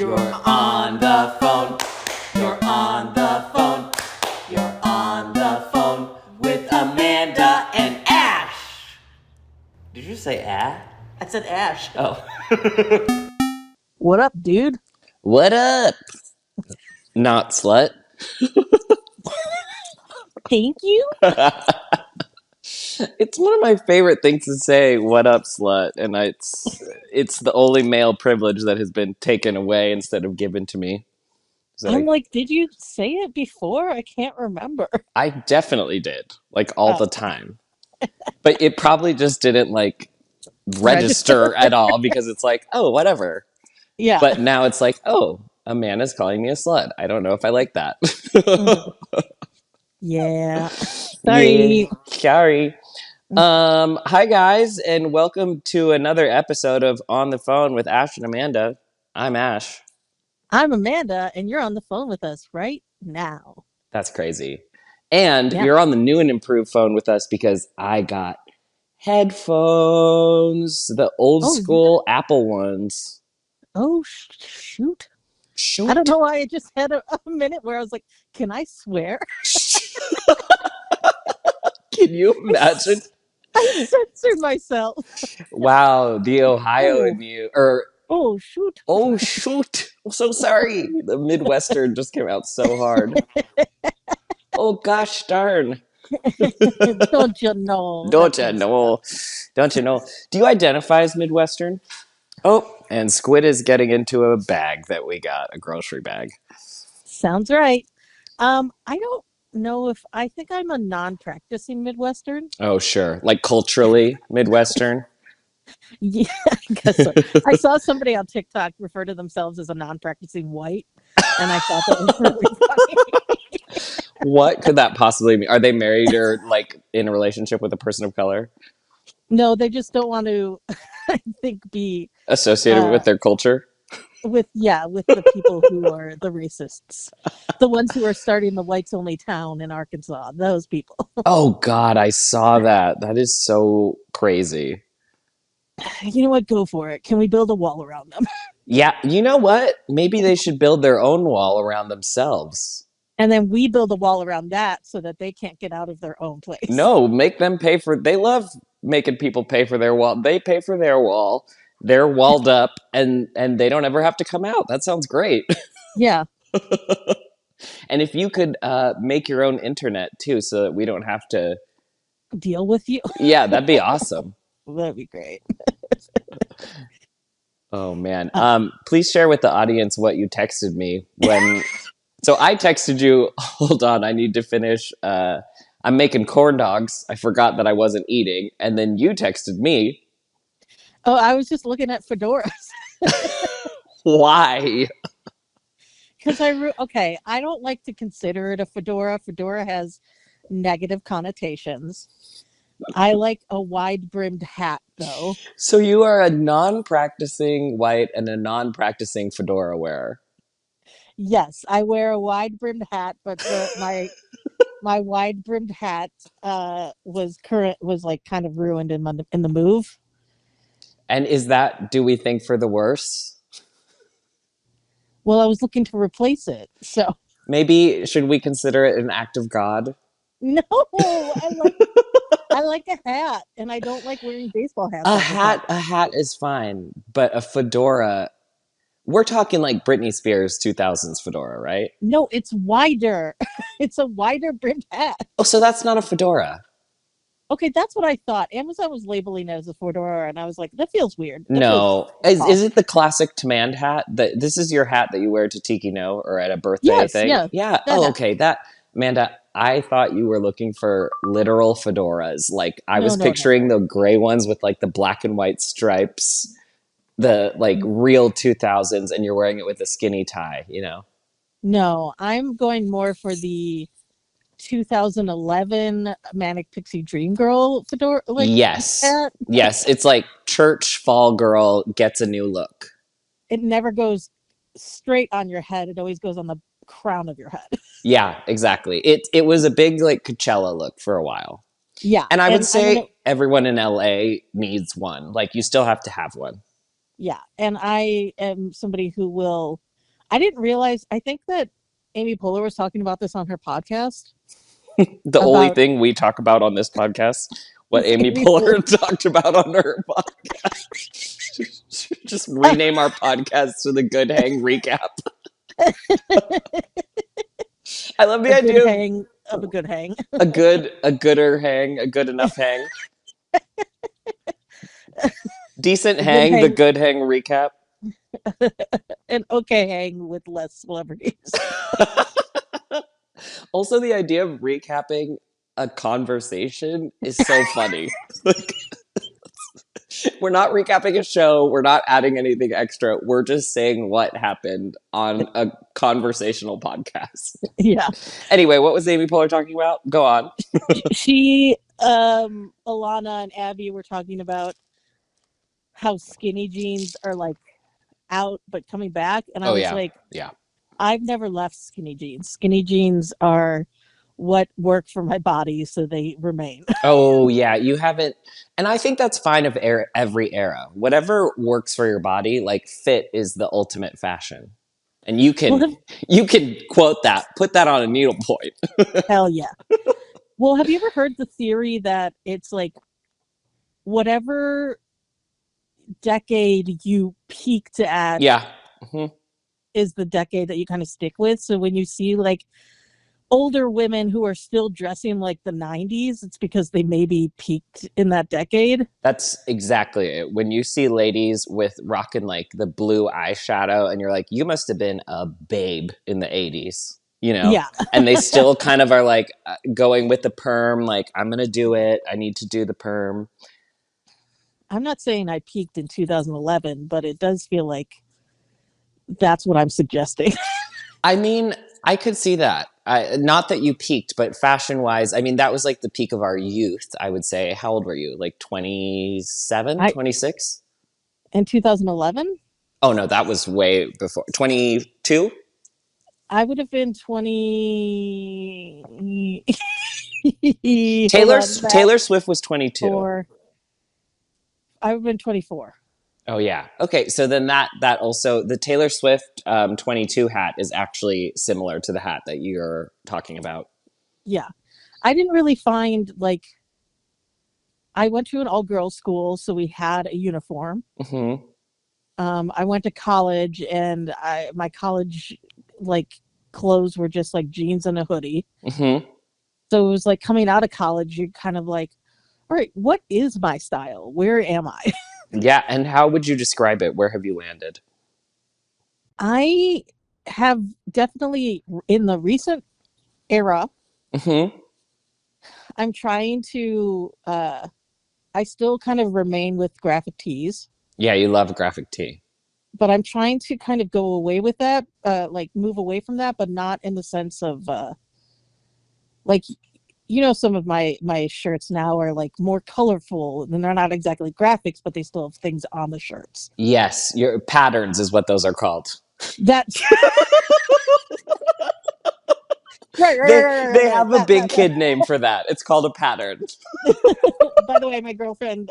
You're on the phone. You're on the phone. You're on the phone with Amanda and Ash. Did you say Ash? I said Ash. Oh. What up, dude? What up? Not slut. Thank you. It's one of my favorite things to say, what up, slut? And it's the only male privilege that has been taken away instead of given to me. I'm like, did you say it before? I can't remember. I definitely did, like all the time. But it probably just didn't like register at all because it's like, oh, whatever. Yeah. But now it's like, oh, a man is calling me a slut. I don't know if I like that. Yeah. Sorry. Yeah, sorry. Hi guys, and welcome to another episode of On the Phone with Ash and Amanda. I'm Ash. I'm Amanda, and you're on the phone with us right now. That's crazy. And Yeah. you're on the new and improved phone with us because I got headphones, the old school Apple ones. Oh, shoot. Shoot. I don't know why I just had a minute where I was like, can I swear? Can you imagine? I censored myself. Wow, the Ohio in you. Oh, shoot. Oh, shoot. I'm so sorry. The Midwestern just came out so hard. Oh, gosh darn. Don't you know? Don't you know? Don't you know? Do you identify as Midwestern? Oh, and Squid is getting into a bag that we got, a grocery bag. Sounds right. I don't know if I think I'm a non-practicing Midwestern. Oh, sure. Like culturally Midwestern? Yeah, I guess so. I saw somebody on TikTok refer to themselves as a non-practicing white, and I thought that was really funny. What could that possibly mean? Are they married or like in a relationship with a person of color? No, they just don't want to, I think, be Associated with their culture? with the people who are the racists, the ones who are starting the whites only town in Arkansas. Those people. Oh God, I saw that. That is so crazy. You know what? Go for it. Can we build a wall around them? Yeah, you know what? Maybe they should build their own wall around themselves. And then we build a wall around that so that they can't get out of their own place. No, make them pay for. They love making people pay for their wall. They pay for their wall. They're walled up, and they don't ever have to come out. That sounds great. Yeah. And if you could make your own internet too, so that we don't have to Deal with you. Yeah, that'd be awesome. That'd be great. Oh man. Please share with the audience what you texted me when. So I texted you. Hold on, I need to finish. I'm making corn dogs. I forgot that I wasn't eating, and then you texted me. Oh, I was just looking at fedoras. Why? Because I don't like to consider it a fedora. Fedora has negative connotations. I like a wide-brimmed hat, though. So you are a non-practicing white and a non-practicing fedora wearer. Yes, I wear a wide-brimmed hat, but my wide-brimmed hat was like kind of ruined in the move. And is that, do we think, for the worse? Well, I was looking to replace it, so Maybe should we consider it an act of God? no, I like a hat, and I don't like wearing baseball hats. A hat is fine, but a fedora. We're talking like Britney Spears 2000s fedora, right? No, it's wider. It's a wider brimmed hat. Oh, so that's not a fedora. Okay, that's what I thought. Amazon was labeling it as a fedora, and I was like, that feels weird. No. Is it the classic Temand hat? This is your hat that you wear to Tiki No or at a birthday thing? Yeah. Oh, okay. Amanda, I thought you were looking for literal fedoras. Like I was picturing the gray ones with like the black and white stripes, the like real 2000s, and you're wearing it with a skinny tie, you know? No, I'm going more for the 2011 Manic Pixie Dream Girl fedora. Yes. Hat. Yes. It's like church fall girl gets a new look. It never goes straight on your head. It always goes on the crown of your head. Yeah, exactly. It was a big like Coachella look for a while. Yeah. And I would say everyone in LA needs one. Like you still have to have one. Yeah. And I am somebody who will I didn't realize. I think that Amy Poehler was talking about this on her podcast. The only thing we talk about on this podcast, what Amy Poehler talked about on her podcast. Just rename our podcast to the Good Hang Recap. I love the idea of a good hang. a gooder hang, a good enough hang. Decent hang, the Good Hang Recap. An okay hang with less celebrities. Also, the idea of recapping a conversation is so funny. Like, we're not recapping a show. We're not adding anything extra. We're just saying what happened on a conversational podcast. Yeah. Anyway, what was Amy Poehler talking about? Go on. She, Alana and Abby were talking about how skinny jeans are like out but coming back. And I was like, yeah. I've never left skinny jeans. Skinny jeans are what work for my body, so they remain. Oh, yeah. You haven't. And I think that's fine of every era. Whatever works for your body, like fit is the ultimate fashion. And you can quote that, put that on a needlepoint. Hell yeah. Well, have you ever heard the theory that it's like whatever decade you peaked at is the decade that you kind of stick with? So when you see like older women who are still dressing like the 90s, it's because they maybe peaked in that decade. That's exactly it. When you see ladies with rocking like the blue eyeshadow and you're like, you must have been a babe in the 80s, you know? Yeah. And they still kind of are like going with the perm, like, I'm going to do it. I need to do the perm. I'm not saying I peaked in 2011, but it does feel like that's what I'm suggesting. I mean, I could see that. Not that you peaked, but fashion-wise, I mean, that was like the peak of our youth, I would say. How old were you? Like 27, 26? In 2011? Oh, no, that was way before. 22? I would have been 20. Taylor Swift was 22. I would have been 24. Oh, yeah. Okay, so then that also, the Taylor Swift 22 hat is actually similar to the hat that you're talking about. Yeah. I didn't really find, like, I went to an all-girls school, so we had a uniform. Mm-hmm. I went to college, and my college, like, clothes were just, like, jeans and a hoodie. Mm-hmm. So it was, like, coming out of college, you're kind of like, all right, what is my style? Where am I? Yeah, and how would you describe it? Where have you landed? I have definitely, in the recent era, I'm trying to, I still kind of remain with graphic tees. Yeah, you love graphic tee. But I'm trying to kind of go away with that, like move away from that, but not in the sense of, like, you know, some of my shirts now are like more colorful and they're not exactly graphics, but they still have things on the shirts. Yes, your patterns is what those are called. That's right. They have a big kid name for that. It's called a pattern. By the way, my girlfriend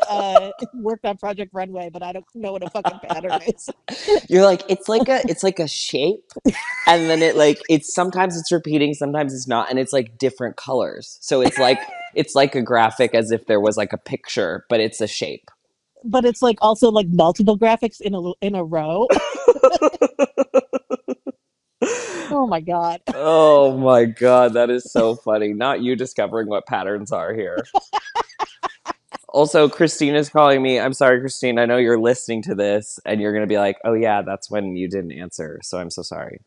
worked on Project Runway, but I don't know what a fucking pattern is. You're like, it's like a shape, and then it's sometimes it's repeating, sometimes it's not, and it's like different colors. So it's like a graphic as if there was like a picture, but it's a shape. But it's like also like multiple graphics in a row. Oh my god. Oh my god, that is so funny. Not you discovering what patterns are here. Also, Christina's calling me. I'm sorry, Christine. I know you're listening to this and you're going to be like, oh yeah, that's when you didn't answer. So I'm so sorry.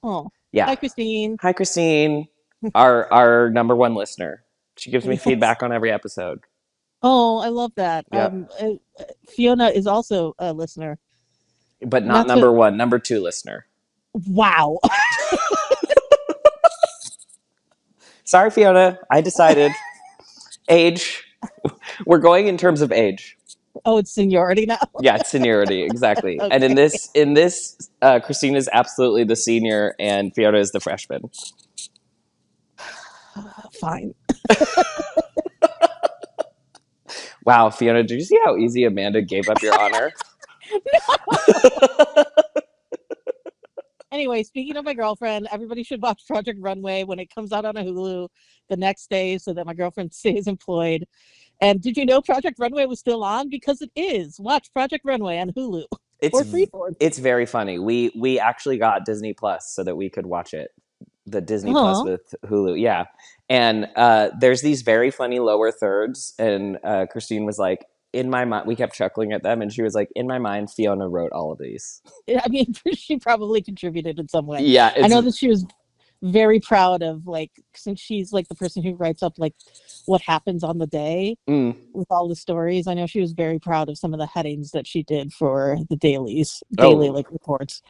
Oh. Yeah. Hi, Christine. Hi, Christine. Our number one listener. She gives me feedback on every episode. Oh, I love that. Yep. Fiona is also a listener. But not number one, number two listener. Wow. Sorry, Fiona. I decided. Age. We're going in terms of age. Oh, it's seniority now? Yeah, it's seniority, exactly. Okay. And in this, Christine is absolutely the senior and Fiona is the freshman. Fine. Wow, Fiona, did you see how easy Amanda gave up your honor? anyway, speaking of my girlfriend, everybody should watch Project Runway when it comes out on a Hulu the next day so that my girlfriend stays employed. And did you know Project Runway was still on? Because it is. Watch Project Runway on Hulu or Freeform. It's very funny. We actually got Disney Plus so that we could watch it. The Disney Plus with Hulu, yeah. And there's these very funny lower thirds, and Christine was like, in my mind, we kept chuckling at them, and she was like, in my mind, Fiona wrote all of these. I mean, she probably contributed in some way. Yeah, I know that she was very proud of, like, since she's like the person who writes up like what happens on the day with all the stories. I know she was very proud of some of the headings that she did for the daily like reports.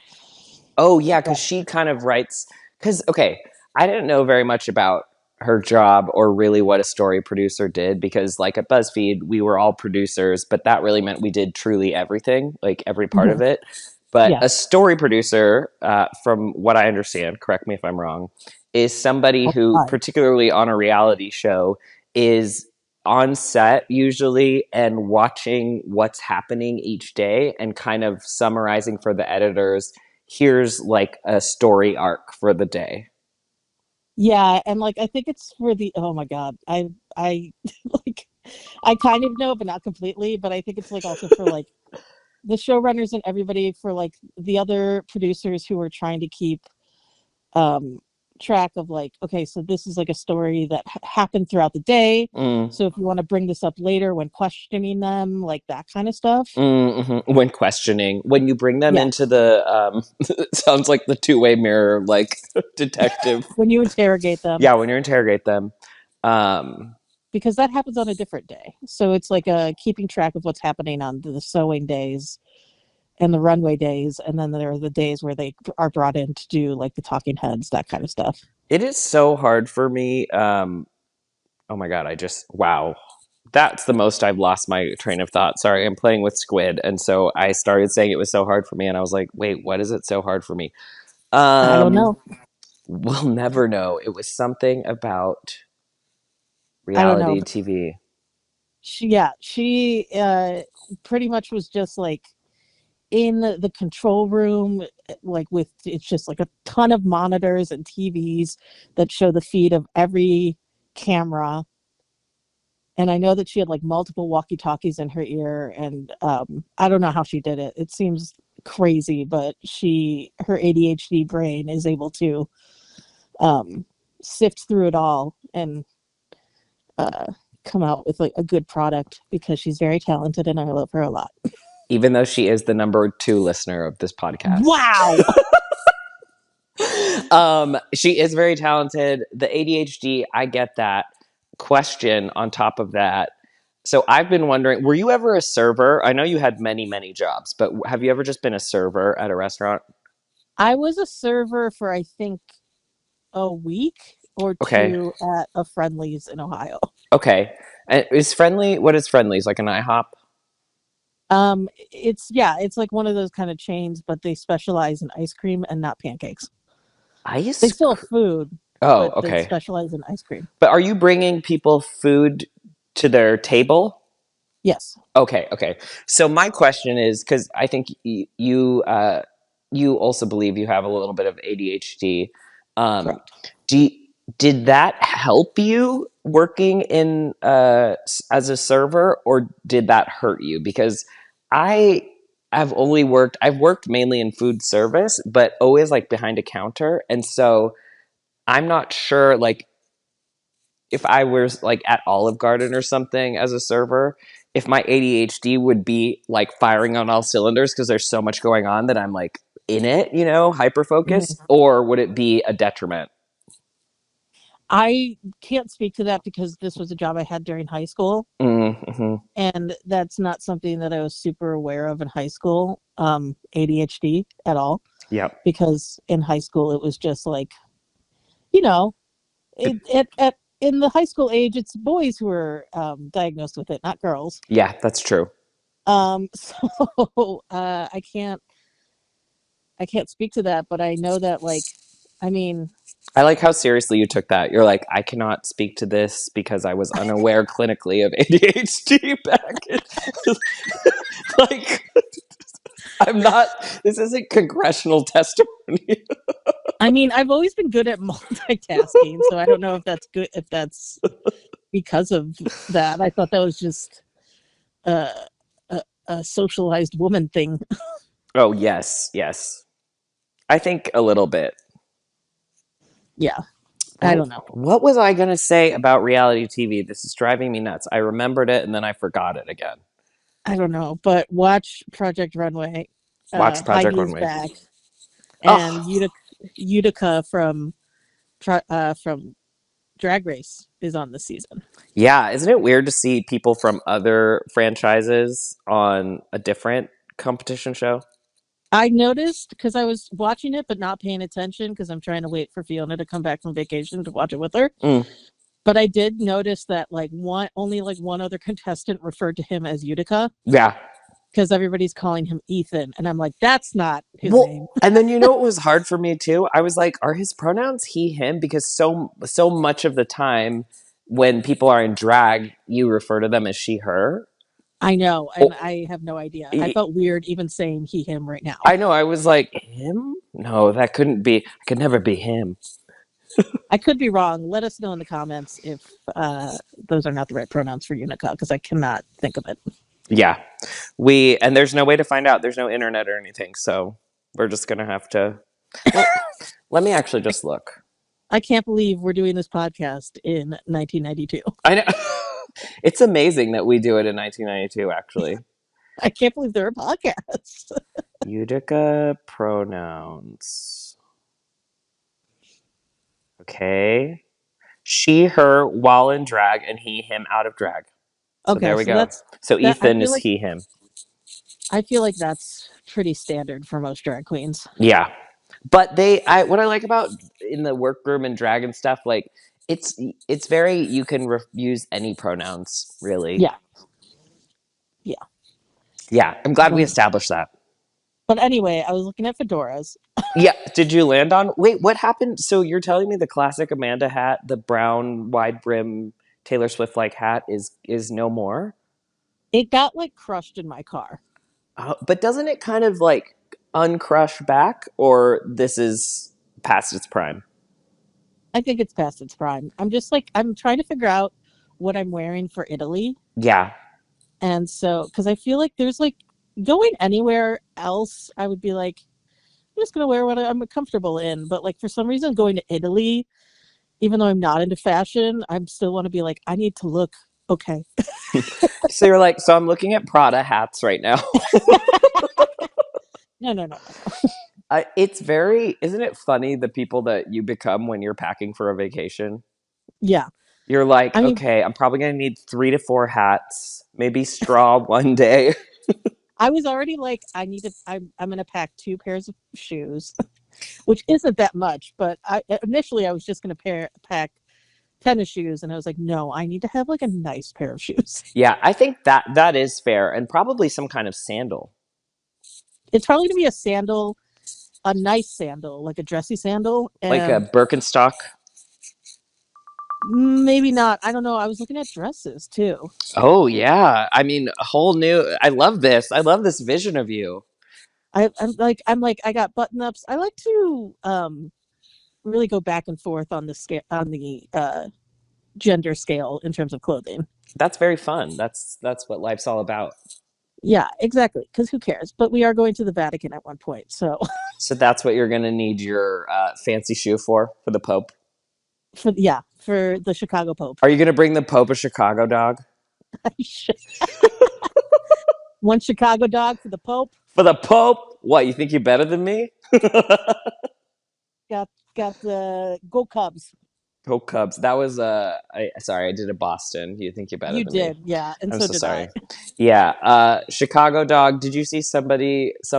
Oh yeah, because she kind of writes. Because okay, I didn't know very much about her job or really what a story producer did, because like at BuzzFeed we were all producers, but that really meant we did truly everything, like every part of it. But a story producer, from what I understand, correct me if I'm wrong, is somebody who, particularly on a reality show, is on set usually and watching what's happening each day and kind of summarizing for the editors, here's like a story arc for the day. Yeah, and like I think it's for the, oh my god, I like, I kind of know but not completely, but I think it's like also for like the showrunners and everybody, for like the other producers who are trying to keep track of like, okay, so this is like a story that happened throughout the day. So if you want to bring this up later when questioning them, like that kind of stuff. When questioning, when you bring them into the, it sounds like the two-way mirror, like detective. When you interrogate them. Yeah, when you interrogate them. Because that happens on a different day. So it's like keeping track of what's happening on the sewing days and the runway days, and then there are the days where they are brought in to do like the talking heads, that kind of stuff. It is so hard for me. Oh my god, wow. That's the most I've lost my train of thought. Sorry, I'm playing with squid, and so I started saying it was so hard for me, and I was like, wait, what is it so hard for me? I don't know. We'll never know. It was something about reality TV. She pretty much was just like in the control room, like with, it's just like a ton of monitors and TVs that show the feed of every camera. And I know that she had like multiple walkie-talkies in her ear, and I don't know how she did it. It seems crazy, but her ADHD brain is able to sift through it all and come out with like a good product, because she's very talented and I love her a lot. Even though she is the number 2 listener of this podcast. Wow. She is very talented. The ADHD, I get that. Question on top of that. So I've been wondering, were you ever a server? I know you had many, many jobs, but have you ever just been a server at a restaurant? I was a server for, I think, a week or two at a Friendly's in Ohio. Okay. And what is Friendly's? Like an IHOP? It's like one of those kind of chains, but they specialize in ice cream and not pancakes. They still have food. Oh, but they specialize in ice cream. But are you bringing people food to their table? Yes. Okay. So my question is, because I think you also believe you have a little bit of ADHD. Did that help you working in as a server, or did that hurt you? Because I've worked mainly in food service, but always like behind a counter, and so I'm not sure, like, if I was like at Olive Garden or something as a server, if my ADHD would be like firing on all cylinders because there's so much going on that I'm like in it, hyper focused, or would it be a detriment? I can't speak to that because this was a job I had during high school. And that's not something that I was super aware of in high school, ADHD at all. Yeah. Because in high school, it was just like, in the high school age, it's boys who are diagnosed with it, not girls. Yeah, that's true. So I can't speak to that, but I know that, like, I mean, I like how seriously you took that. You're like, I cannot speak to this because I was unaware clinically of ADHD back in, like, I'm not. This isn't congressional testimony. I mean, I've always been good at multitasking, so I don't know if that's good. If that's because of that, I thought that was just a, a socialized woman thing. Oh yes, yes. I think a little bit. Yeah, I Oh, don't know. what was I gonna say about reality TV? This is driving me nuts. I remembered it and then I forgot it again. I don't know, but watch Project Runway. Watch Project Heidi is Runway. back, and Oh, Utica from Drag Race is on the season. yeah. Isn't it weird to see people from other franchises on a different competition show? I noticed because I was watching it but not paying attention because I'm trying to wait for Fiona to come back from vacation to watch it with her. Mm. But I did notice that only one other contestant referred to him as Utica. Yeah. Because everybody's calling him Ethan, and I'm like, that's not his Well, name. and then it was hard for me too. I was like, are his pronouns he, him? Because so much of the time when people are in drag, you refer to them as she, her. I know, and Oh, I have no idea. I felt weird even saying he, him right now. I know. I was like, him? No, that couldn't be. I could never be him. I could be wrong. Let us know in the comments if those are not the right pronouns for Unica, because I cannot think of it. Yeah, and there's no way to find out. There's no internet or anything, so we're just gonna have to. Well, let me actually just look. I can't believe we're doing this podcast in 1992. I know. It's amazing that we do it in 1992. Actually, I can't believe there are podcasts. Utica pronouns. Okay. She, her while in drag, and he, him out of drag. So Okay, there we so go. So that. I Ethan feel is like he, him. that's pretty standard for most drag queens. Yeah. But what I like about in the workroom and drag and stuff, like it's very, you can use any pronouns, really. Yeah. Yeah. Yeah. I'm glad we established that. But anyway, I was looking at fedoras. Yeah. Did you land on, wait, what happened? So you're telling me the classic Amanda hat, the brown wide brim Taylor Swift like hat is no more? It got like crushed in my car. But doesn't it kind of like uncrush back, or this is past its prime? I think it's past its prime. I'm just like, I'm trying to figure out what I'm wearing for Italy. Yeah. And so, because I feel like there's like going anywhere else, I would be like, I'm just going to wear what I'm comfortable in. But like for some reason, going to Italy, even though I'm not into fashion, I still want to be like, I need to look okay. So you're like, so I'm looking at Prada hats right now. No. It's very, isn't it funny the people that you become when you're packing for a vacation? Yeah. You're like, I mean, okay, I'm probably going to need 3 to 4 hats, maybe straw one day. I was already like, I'm going to pack 2 pairs of shoes, which isn't that much. But initially I was just going to pack tennis shoes, and I was like, no, I need to have like a nice pair of shoes. Yeah, I think that is fair, and probably some kind of sandal. It's probably going to be a nice sandal, like a dressy sandal. Like a And Birkenstock. maybe not. I don't know. I was looking at dresses too. Oh yeah, I mean, a whole new. I love this. I love this vision of you. I'm like, I got button ups. I like to really go back and forth on the scale, on the gender scale in terms of clothing. That's very fun. That's what life's all about. Yeah, exactly. Because who cares? But we are going to the Vatican at one point, so. So that's what you're going to need your fancy shoe for the Pope. For the Chicago Pope. Are you going to bring the Pope a Chicago dog? One Chicago dog for the Pope. For the Pope? What, you think you're better than me? got the Go Cubs. Go Cubs. That was sorry, I did a Boston. You think you're better than me? You did, yeah, and I'm so so did sorry. I. Yeah, Chicago dog. Did you see some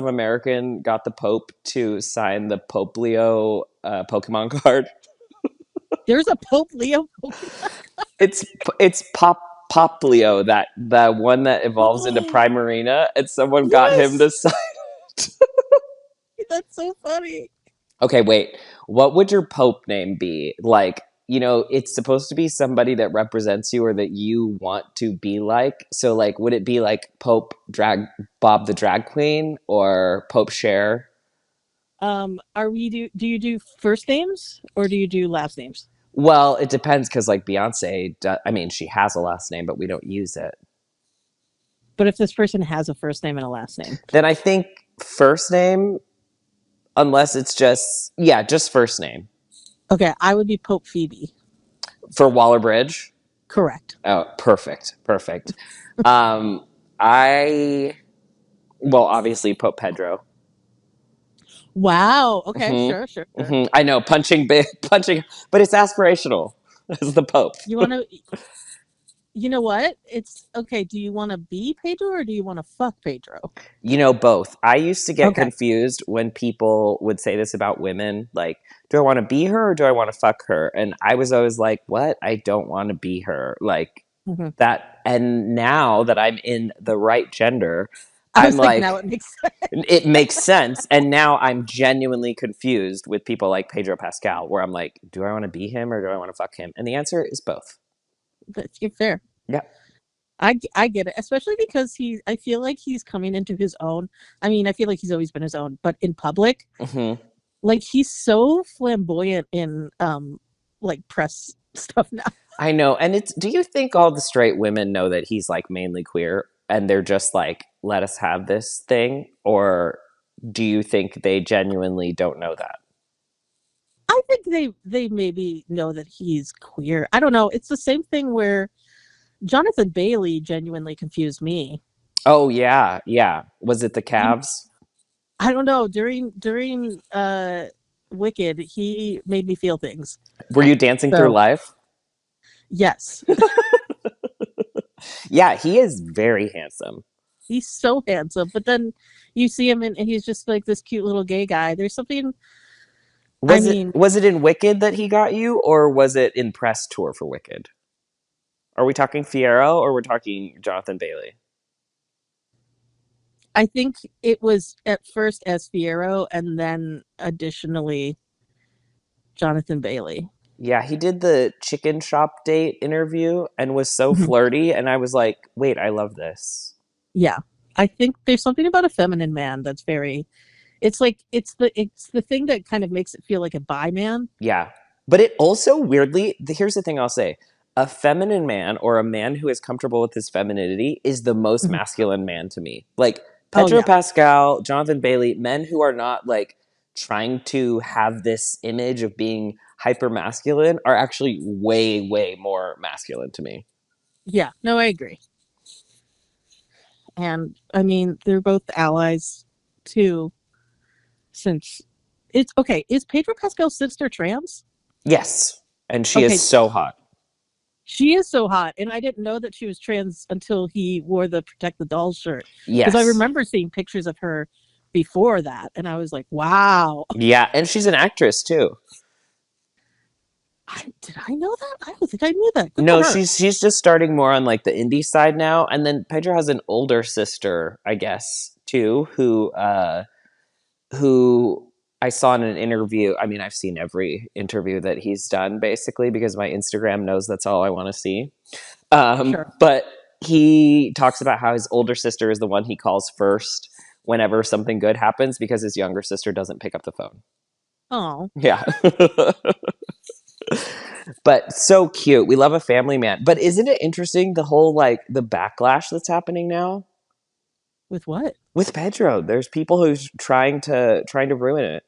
American got the Pope to sign the Pope Leo Pokemon card? There's a Pope Leo. It's Pop Leo, that the one that evolves into Primarina, and someone got him to sign it. That's so funny. Okay, wait. What would your Pope name be? Like it's supposed to be somebody that represents you or that you want to be like. So, like, would it be like Bob the drag queen or Pope Cher? Do you do first names or do you do last names? Well, it depends because, like, Beyonce, I mean, she has a last name, but we don't use it. But if this person has a first name and a last name, Then I think first name, unless it's just first name. Okay, I would be Pope Phoebe. For Waller Bridge? Correct. Oh, perfect. Perfect. um, I, well, obviously Pope Pedro. Wow. Okay, Mm-hmm. sure, sure, sure. Mm-hmm. I know, punching big, punching, but it's aspirational as the Pope. You want to, you know what? It's okay. Do you want to be Pedro or do you want to fuck Pedro? Both. I used to get Okay. confused when people would say this about women, like, do I want to be her or do I want to fuck her? And I was always like, what? I don't want to be her. Like, Mm-hmm. that. And now that I'm in the right gender, I I'm was like, now like, it makes sense. it makes sense. And now I'm genuinely confused with people like Pedro Pascal, where I'm like, do I want to be him or do I want to fuck him? And the answer is both. That's fair. Yeah. I get it, especially because I feel like he's coming into his own. I mean, I feel like he's always been his own, but in public, Mm-hmm. like he's so flamboyant in like press stuff now. I know. And do you think all the straight women know that he's like mainly queer and they're just like, let us have this thing? Or do you think they genuinely don't know that? I think they maybe know that he's queer. I don't know. It's the same thing where Jonathan Bailey genuinely confused me. Oh, yeah. Yeah. Was it the You, calves? I don't know. During Wicked, he made me feel things. Were you dancing through So life? yes, Yeah, he is very handsome. he's so handsome. But then you see him and he's just like this cute little gay guy. There's something. I Was it mean, was it in Wicked that he got you, or was it in press tour for Wicked? Are we talking Fiero or we're talking Jonathan Bailey? I think it was at first as Fiero and then additionally Jonathan Bailey. Yeah, he did the chicken shop date interview and was so flirty, and I was like, wait, I love this. Yeah. I think there's something about a feminine man that's very it's like it's the thing that kind of makes it feel like a bi man. Yeah. But it also weirdly, here's the thing I'll say: a feminine man or a man who is comfortable with his femininity is the most Mhm. masculine man to me. Like Oh Pedro yeah. Pascal, Jonathan Bailey, men who are not like trying to have this image of being hyper masculine are actually way, way more masculine to me. Yeah. No, I agree. And I mean, they're both allies too, since it's okay. Is Pedro Pascal's sister trans? Yes. And she is Okay, so hot. she is so hot, and I didn't know that she was trans until he wore the Protect the Dolls shirt. Because I Yes. remember seeing pictures of her before that, and I was like, "Wow!" Yeah, and she's an actress too. Did I know that? I don't think I knew that. Good for No, her. she's just starting more on like the indie side now, and then Pedro has an older sister, I guess, too, who I saw in an interview. I mean, I've seen every interview that he's done basically because my Instagram knows that's all I want to see. Sure. But he talks about how his older sister is the one he calls first whenever something good happens because his younger sister doesn't pick up the phone. Oh, Yeah. But so cute. We love a family man. But isn't it interesting the whole like the backlash that's happening now with what? with Pedro? There's people who's trying to ruin it.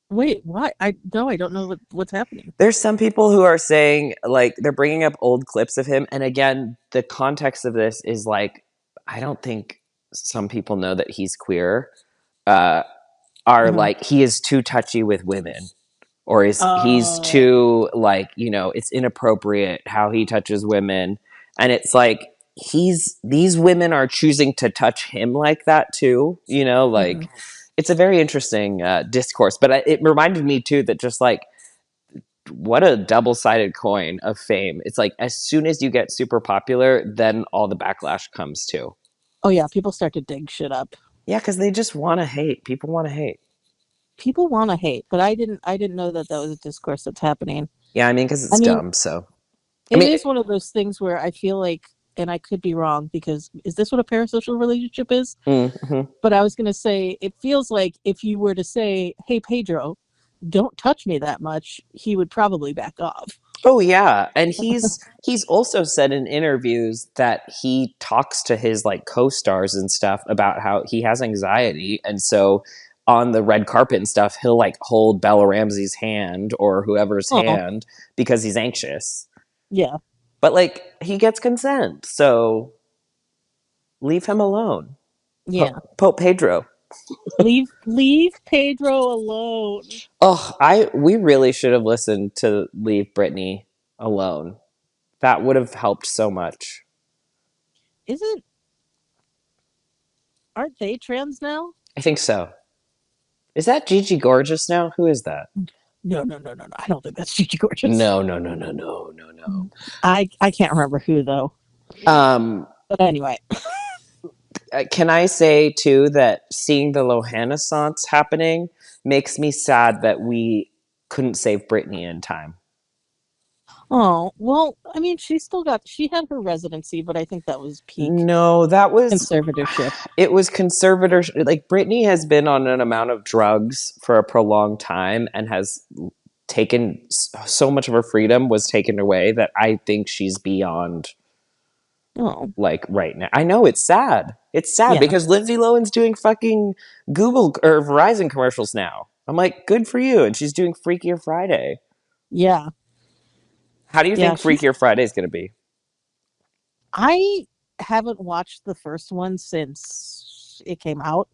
Wait, why? I no, I don't know what's happening. There's some people who are saying like they're bringing up old clips of him, and again, the context of this is like I don't think some people know that he's queer. Uh, are Mhm. like he is too touchy with women or he's Oh, too like it's inappropriate how he touches women, and it's like these women are choosing to touch him like that too, mhm. like it's a very interesting discourse, but it reminded me too that just like what a double-sided coin of fame. It's like as soon as you get super popular, then all the backlash comes too. Oh yeah, people start to dig shit up. Yeah, because they just want to hate. People want to hate. People want to hate, but I didn't know that that was a discourse that's happening. Yeah, I mean, because I it's mean, dumb. So I it mean, is one of those things where I feel like, and I could be wrong because is this what a parasocial relationship is? mm-hmm. But I was going to say, it feels like if you were to say, hey, Pedro, don't touch me that much, he would probably back off. Oh yeah, and he's also said in interviews that he talks to his like co-stars and stuff about how he has anxiety, and so on the red carpet and stuff, he'll like hold Bella Ramsey's hand or whoever's Oh, hand because he's anxious. yeah. But like he gets consent, so leave him alone. Yeah. Pope Pedro. Leave Pedro alone. Oh, we really should have listened to Leave Britney Alone. That would have helped so much. Isn't aren't they trans now? I think so. Is that Gigi Gorgeous now? Who is that? No. I don't think that's Gigi Gorgeous. No. I can't remember who though. Um, But anyway. can I say too that seeing the Lohannaissance happening makes me sad that we couldn't save Britney in time. Oh, well, I mean, she had her residency, but I think that was peak No, that was conservatorship. it was conservatorship. Like Britney has been on an amount of drugs for a prolonged time and has taken so much of her freedom was taken away that I think she's beyond Oh, like right now. I know it's sad. It's sad yeah. because Lindsay Lohan's doing fucking Google or Verizon commercials now. I'm like, good for you. And she's doing Freakier Friday. Yeah. How do you Yeah, think Freakier Friday is going to be? I haven't watched the first one since it came out.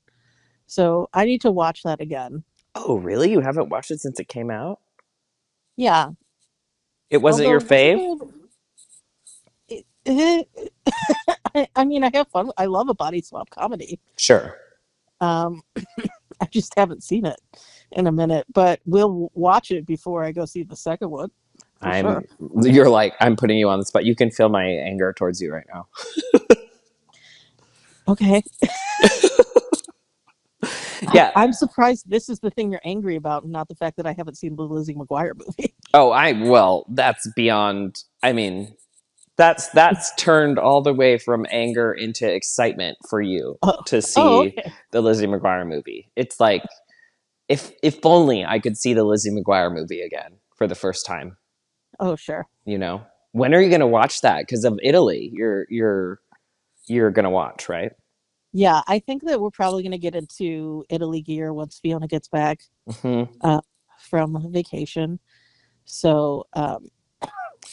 So I need to watch that again. Oh, really? You haven't watched it since it came out? Yeah. It wasn't Although your wasn't fave? there I mean, I have fun. I love a body swap comedy. Sure. Um I just haven't seen it in a minute, but we'll watch it before I go see the second one for I'm sure. you're like I'm putting you on the spot. You can feel my anger towards you right now. Okay. Yeah. I'm surprised this is the thing you're angry about, and not the fact that I haven't seen the Lizzie McGuire movie. Oh, that's beyond I mean, that's turned all the way from anger into excitement for you Oh, to oh, see okay. the Lizzie McGuire movie. It's like if only I could see the Lizzie McGuire movie again for the first time. Oh, sure. You know, when are you going to watch that? Because of Italy, you're going to watch, right? Yeah, I think that we're probably going to get into Italy gear once Fiona gets back Mm-hmm. from vacation. So, Her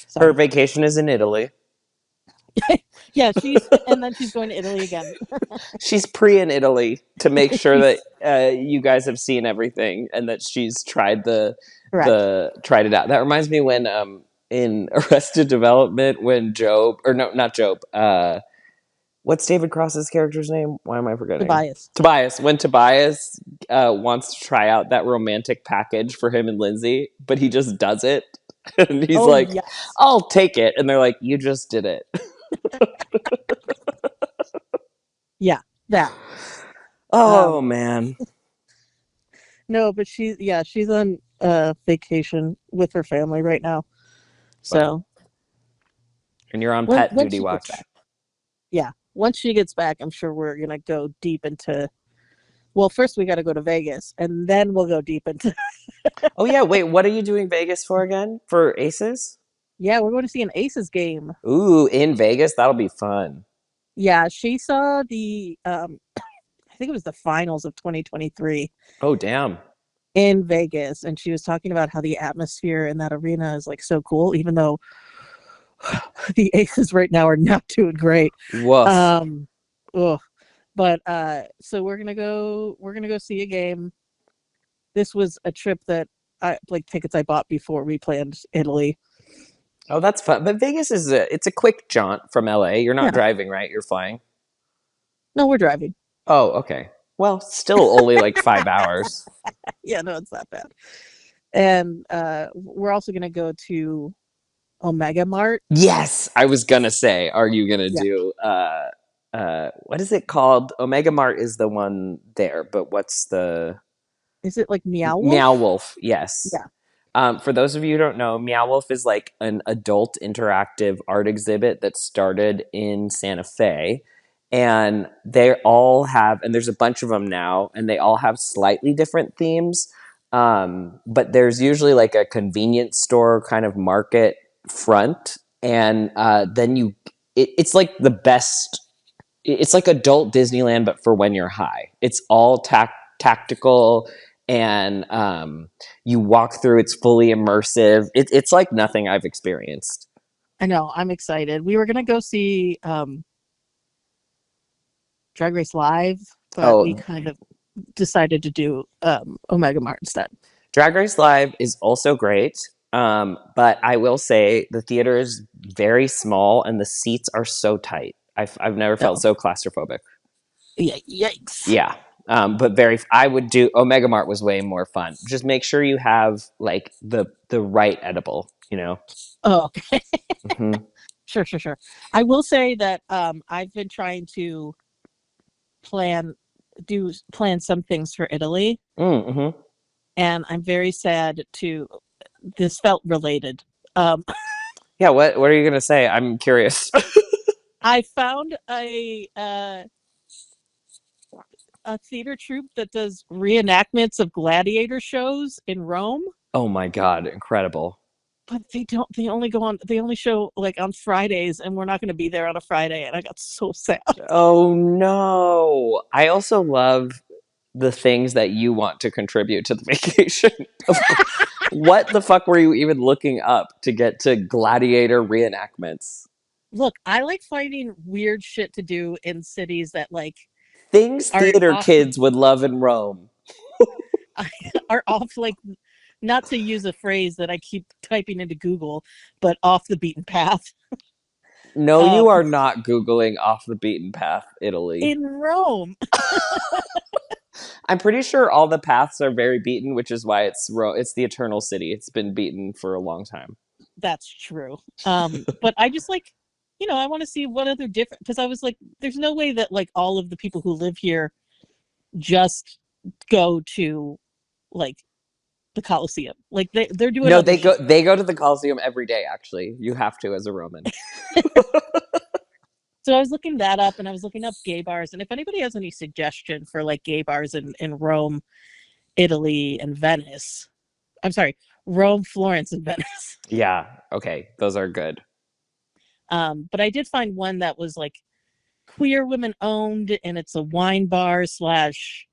sorry. vacation is in Italy. Yeah, and then she's going to Italy again. She's pre in Italy to make sure that She's you guys have seen everything and that she's tried correct. tried it out. That reminds me when in Arrested Development when Job or no not Job what's David Cross's character's name? Why am I forgetting? Tobias. Tobias. When Tobias wants to try out that romantic package for him and Lindsay, but he just does it, and he's Oh, like, yes. "I'll take it," and they're like, "You just did it." Yeah, that. Oh Um, man. no, but she's on vacation with her family right now. Wow. So And you're on pet when duty she gets watch. back, yeah, once she gets back, I'm sure we're gonna go deep into. Well, first we got to go to Vegas, and then we'll go deep into. Oh yeah, wait, what are you doing Vegas for again? For Aces? Yeah, we're going to see an Aces game. Ooh, in Vegas? That'll be fun. Yeah, she saw the I think it was the finals of 2023 Oh damn. in Vegas, and she was talking about how the atmosphere in that arena is like so cool, even though the Aces right now are not doing great. Woof. Ugh. But so we're gonna go see a game. This was a trip that I like tickets I bought before we planned Italy. Oh, that's fun. But Vegas is it's a quick jaunt from LA. You're not Yeah. driving, right? You're flying. No, we're driving. Oh, okay. Well, still only like 5 hours. Yeah, no, it's not bad. And we're also gonna go to Omega Mart. Yes, I was gonna say, are you gonna Yeah. do what is it called? Omega Mart is the one there, but what's the Is it like Meow Meow Wolf? Wolf? Yes. Yeah. For those of you who don't know, Meow Wolf is like an adult interactive art exhibit that started in Santa Fe. And they all have, and there's a bunch of them now, and they all have slightly different themes. But there's usually like a convenience store kind of market front. And then it's like the best, it's like adult Disneyland, but for when you're high. It's all tactical, and you walk through. It's fully immersive. It's like nothing I've experienced. I know. I'm excited. We were gonna go see Drag Race Live, but we Oh, kind of decided to do Omega Mart instead. Drag Race Live is also great. But I will say the theater is very small and the seats are so tight. I've never felt No. so claustrophobic. Yeah, yikes. Yeah. But I would do Omega Mart was way more fun. Just make sure you have like the right edible, you know? Oh, okay. Mm-hmm. Sure. I will say that I've been trying to plan some things for Italy. Mm-hmm. And I'm very sad to this felt related. Yeah, what are you gonna say? I'm curious. I found a theater troupe that does reenactments of gladiator shows in Rome. Oh my god, incredible. But they only show like on Fridays, and we're not going to be there on a Friday, and I got so sad. Oh no. I also love the things that you want to contribute to the vacation. What the fuck were you even looking up to get to gladiator reenactments? Look, I like finding weird shit to do in cities that like Things are theater off the kids would love in Rome. are off like, not to use a phrase that I keep typing into Google, but off the beaten path. No, you are not Googling off the beaten path, Italy. In Rome. I'm pretty sure all the paths are very beaten, which is why it's the eternal city. It's been beaten for a long time. That's true. But I just like, I want to see what other different, because I was like, there's no way that like all of the people who live here just go to like the Colosseum. Like they're doing No, other shit. they go to the Colosseum every day, actually. You have to as a Roman. So I was looking that up, and I was looking up gay bars, and if anybody has any suggestion for like gay bars in Rome, Italy, and Venice. I'm sorry, Rome, Florence, and Venice. Yeah, okay. Those are good. But I did find one that was like queer women owned, and it's a wine bar slash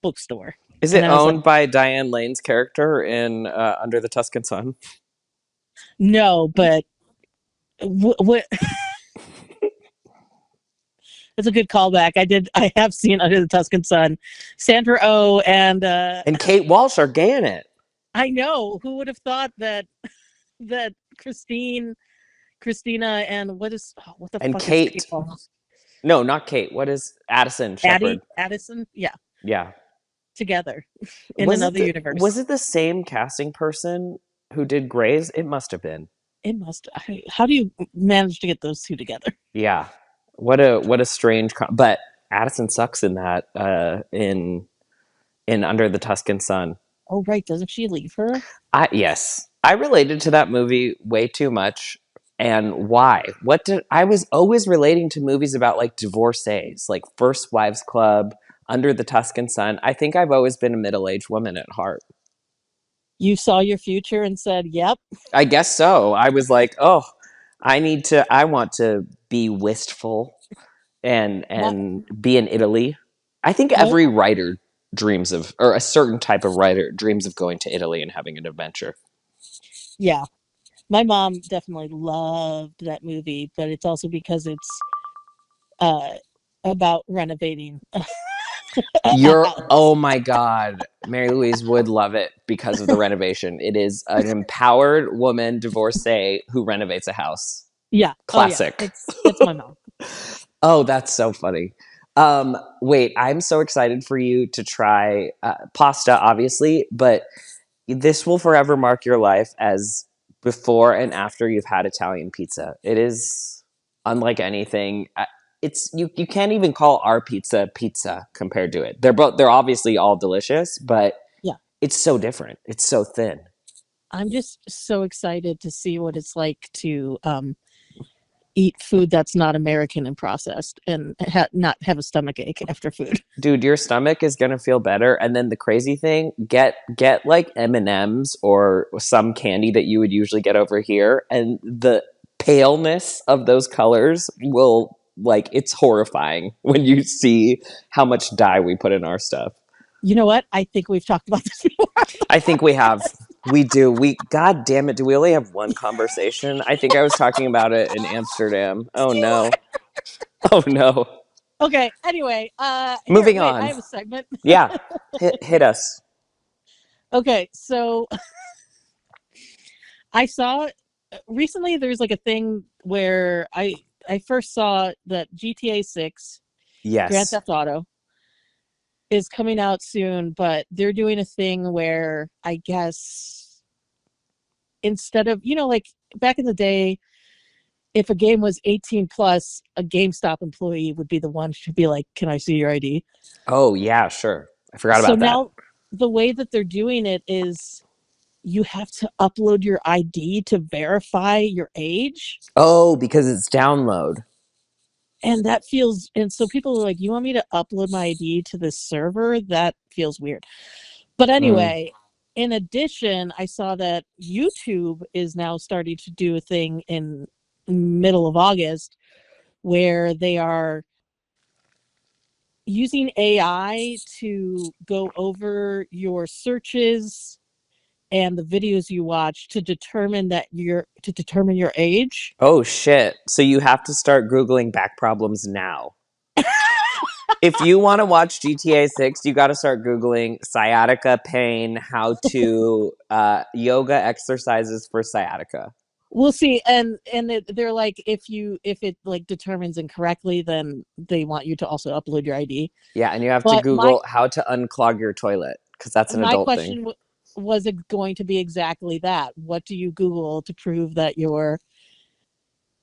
bookstore. Is And it I was like, owned by Diane Lane's character in Under the Tuscan Sun? no, but what? It's a good callback. I have seen Under the Tuscan Sun. Sandra Oh and Kate Walsh are gay in it. I know. Who would have thought that Christina, and what the And fuck is Kate. Kate Walsh? No, not Kate. What is Addison Shepherd? Addison? Yeah. Yeah. Together in another universe. Was it the same casting person who did Grey's? It must have been. It must. How do you manage to get those two together? Yeah. What a strange but Addison sucks in that in Under the Tuscan Sun. Oh right, doesn't she leave her? Yes. I related to that movie way too much. And why? I was always relating to movies about like divorcees, like First Wives Club, Under the Tuscan Sun. I think I've always been a middle-aged woman at heart. You saw your future and said, "Yep." I guess so. I was like, "Oh, I want to be wistful and be in Italy." I think every writer dreams of, or a certain type of writer dreams of going to Italy and having an adventure. Yeah. My mom definitely loved that movie, but it's also because it's about renovating. Oh my God. Mary Louise would love it because of the renovation. It is an empowered woman divorcee who renovates a house. Yeah. Classic. Oh, yeah. It's my mom. Oh, that's so funny. Wait, I'm so excited for you to try pasta, obviously, but this will forever mark your life as before and after you've had Italian pizza. It is unlike anything. It's you can't even call our pizza compared to it. They're obviously all delicious, but yeah, it's so different. It's so thin. I'm just so excited to see what it's like to eat food that's not American and processed, and not have a stomach ache after food. Dude, your stomach is gonna feel better. And then the crazy thing, get like M&Ms or some candy that you would usually get over here, and the paleness of those colors will, like, it's horrifying when you see how much dye we put in our stuff. You know what? I think we've talked about this before. I think we have. We do. God damn it. Do we only have one conversation? I think I was talking about it in Amsterdam. Oh no. Oh no. Okay. Anyway, here, Moving wait. I on. have a segment. Yeah. Hit us. Okay, so I saw recently. There's like a thing where I first saw that GTA 6, Grand Yes. Theft Auto, is coming out soon, but they're doing a thing where I guess instead of, like back in the day, if a game was 18 plus, a GameStop employee would be the one to be like, "Can I see your ID?" Oh yeah, sure. I forgot So about that. now the way that they're doing it is you have to upload your ID to verify your age. Oh, because it's download. And that feels, and so people are like, "You want me to upload my ID to this server?" That feels weird. But Mm. anyway, in addition, I saw that YouTube is now starting to do a thing in middle of August where they are using AI to go over your searches and the videos you watch to determine your age. Oh shit. So you have to start Googling back problems now. If you want to watch GTA 6, you got to start Googling sciatica pain, how to yoga exercises for sciatica. We'll see, and they're like, if it like determines incorrectly, then they want you to also upload your ID. Yeah, and you have to But my Google how to unclog your toilet because that's an my adult thing. question was it going to be exactly that? What do you Google to prove that you're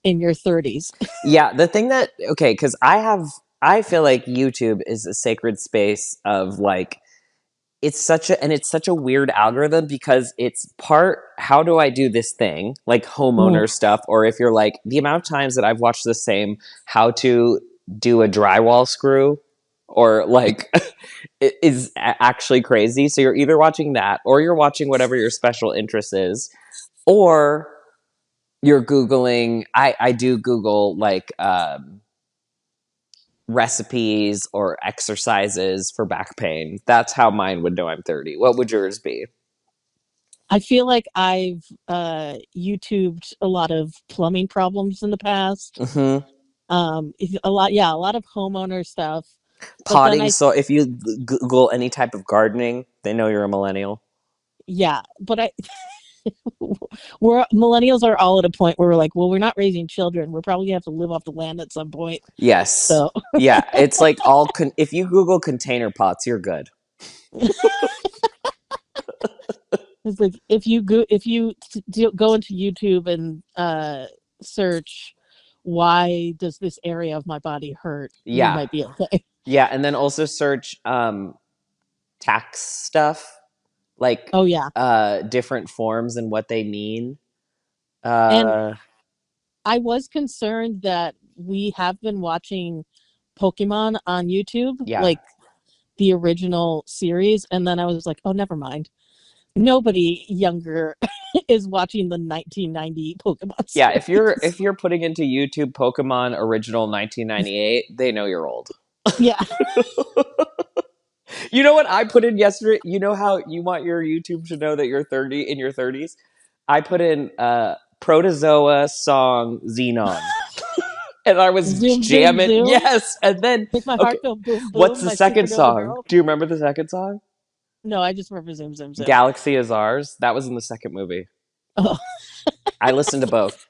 in your 30s? Yeah, the thing that, okay, because I feel like YouTube is a sacred space of like, it's such a weird algorithm because it's part, how do I do this thing, like homeowner stuff, or if you're like, the amount of times that I've watched the same, how to do a drywall screw, or like, it is actually crazy. So you're either watching that, or you're watching whatever your special interest is, or you're Googling, I do Google like, recipes or exercises for back pain. That's how mine would know I'm 30. What would yours be? I feel like I've YouTubed a lot of plumbing problems in the past. Mm-hmm. A lot of homeowner stuff. But then Potting. So if you Google any type of gardening, they know you're a millennial. yeah, but we're millennials are all at a point where we're like, well, we're not raising children. We're probably gonna have to live off the land at some point. Yes. So Yeah. It's like all, if you Google container pots, you're good. it's like if you go into YouTube and search why does this area of my body hurt, you Yeah. might be okay. Yeah. And then also search tax stuff, like Oh yeah. different forms and what they mean. And Uh, I was concerned that we have been watching Pokemon on YouTube, yeah. like the original series, and then I was like, oh, never mind. Nobody younger is watching the 1990 Pokemon Yeah, series. if you're putting into YouTube Pokemon original 1998, they know you're old. Yeah. You know what I put in yesterday? You know how you want your YouTube to know that you're 30 in your 30s? I put in Protozoa song Xenon. And I was Zoom, zoom, jamming. zoom. Yes. And then, Make my okay, heart go boom, what's boom. the My second supernova song? girl. Do you remember the second song? No, I just remember zoom, zoom, zoom. Galaxy is Ours. That was in the second movie. Oh. I listened to both.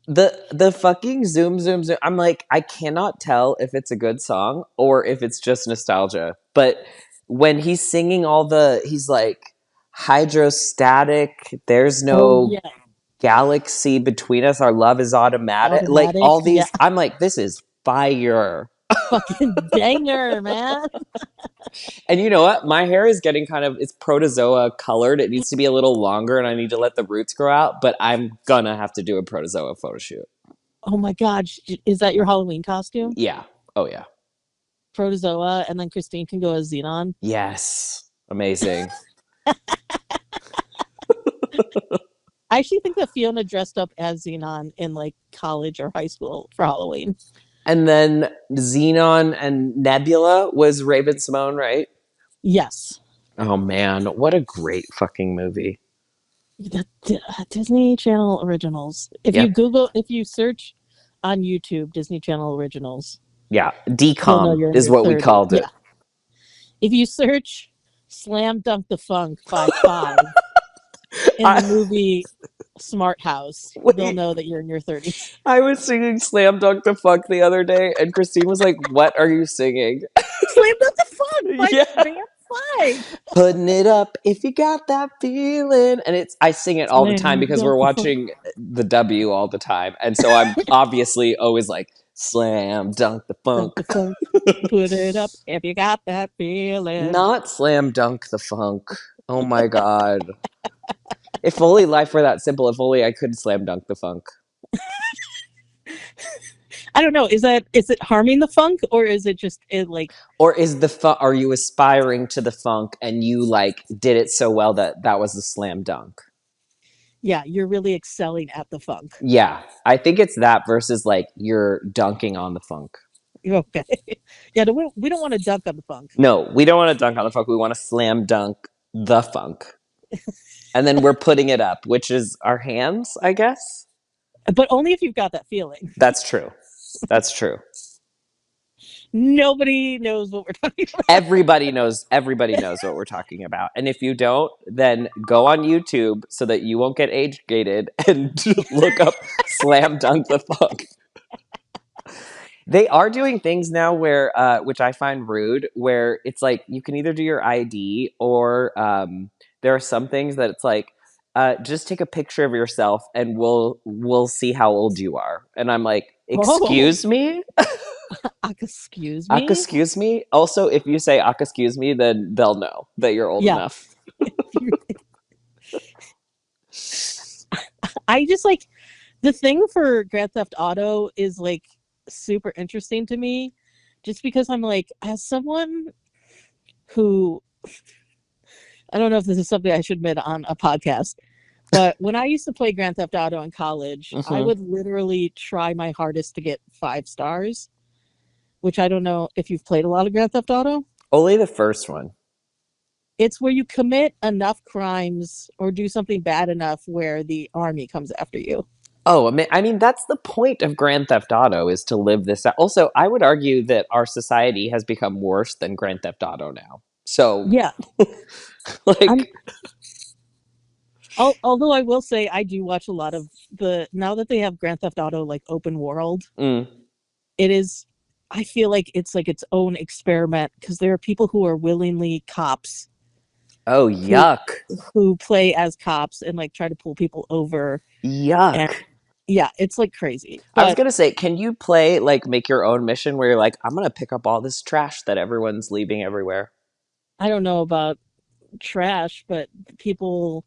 The fucking zoom zoom zoom, I'm like, I cannot tell if it's a good song or if it's just nostalgia. But when he's singing he's like, hydrostatic, there's Oh no yeah. galaxy between us, our love is automatic, like Automatic. all Yeah. these, I'm like, this is fire. Fucking banger, man. And you know what? My hair is getting it's protozoa colored. It needs to be a little longer and I need to let the roots grow out, but I'm gonna have to do a protozoa photo shoot. Oh my God. Is that your Halloween costume? Yeah. Oh, yeah. Protozoa, and then Christine can go as Xenon. Yes. Amazing. I actually think that Fiona dressed up as Xenon in like college or high school for Halloween. And then Xenon and Nebula was Raven Simone, right? Yes. Oh, man. What a great fucking movie. The Disney Channel originals. Yeah. If you search on YouTube Disney Channel originals, Yeah. you'll know DCOM you're in is your what we 30s. called it. Yeah. If you search Slam Dunk the Funk 5-5 in the movie Smart House, they'll know that you're in your 30s. I was singing Slam Dunk the Funk the other day, and Christine was like, "What are you singing?" Slam Dunk the Funk by Yeah. Band 5. Putting it up if you got that feeling. And I sing it all the time because we're watching the W all the time. And so I'm obviously always like, slam dunk the funk. Dunk the funk. Put it up if you got that feeling. Not slam dunk the funk. Oh my God. If only life were that simple. If only I could slam dunk the funk. I don't know. Is it harming the funk, or is it just like? Or are you aspiring to the funk and you like did it so well that was a slam dunk? Yeah, you're really excelling at the funk. Yeah, I think it's that versus like you're dunking on the funk. Okay. Yeah, we don't want to dunk on the funk. No, we don't want to dunk on the funk. We want to slam dunk the funk. And then we're putting it up, which is our hands, I guess. But only if you've got that feeling. That's true. That's true. Nobody knows what we're talking about. Everybody knows what we're talking about. And if you don't, then go on YouTube so that you won't get age gated and look up slam dunk the funk. They are doing things now where, which I find rude, where it's like you can either do your ID or there are some things that it's like, just take a picture of yourself and we'll see how old you are. And I'm like, excuse me? Excuse me? Excuse me? Also, if you say excuse me, then they'll know that you're old enough. I just like the thing for Grand Theft Auto is like super interesting to me, just because I'm like, as someone who, I don't know if this is something I should admit on a podcast, but when I used to play Grand Theft Auto in college, I would literally try my hardest to get 5 stars, which I don't know if you've played a lot of Grand Theft Auto. Only the first one. It's where you commit enough crimes or do something bad enough where the army comes after you. Oh, I mean, that's the point of Grand Theft Auto, is to live this out. Also, I would argue that our society has become worse than Grand Theft Auto now. So, yeah. like... Although I will say I do watch a lot of now that they have Grand Theft Auto like open world, it is, I feel like it's its own experiment, because there are people who are willingly cops. Oh, yuck. Who play as cops and like try to pull people over. Yuck. And, yeah, it's like crazy. I was going to say, can you make your own mission where you're like, I'm going to pick up all this trash that everyone's leaving everywhere? I don't know about trash, but people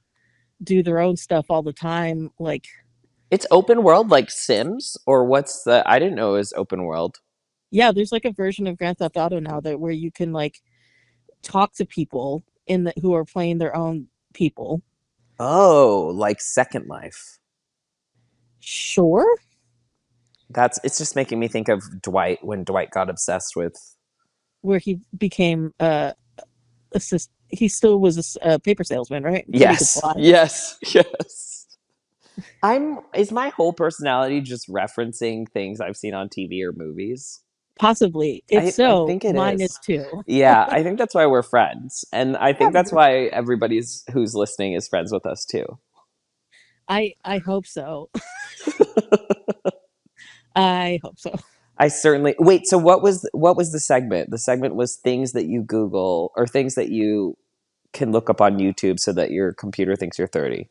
do their own stuff all the time. Like, it's open world like Sims, or I didn't know it was open world. Yeah, there's like a version of Grand Theft Auto now where you can like talk to people who are playing their own people. Oh, like Second Life. Sure. It's just making me think of Dwight, when Dwight got obsessed with, where he became he still was a paper salesman, right? Yes. Yes. Is my whole personality just referencing things I've seen on TV or movies? Possibly. I think mine is too. Yeah, I think that's why we're friends. And I think that's why everybody who's listening is friends with us too. I hope so. I hope so. I certainly... Wait, so what was the segment? The segment was things that you Google, or things that you can look up on YouTube so that your computer thinks you're 30.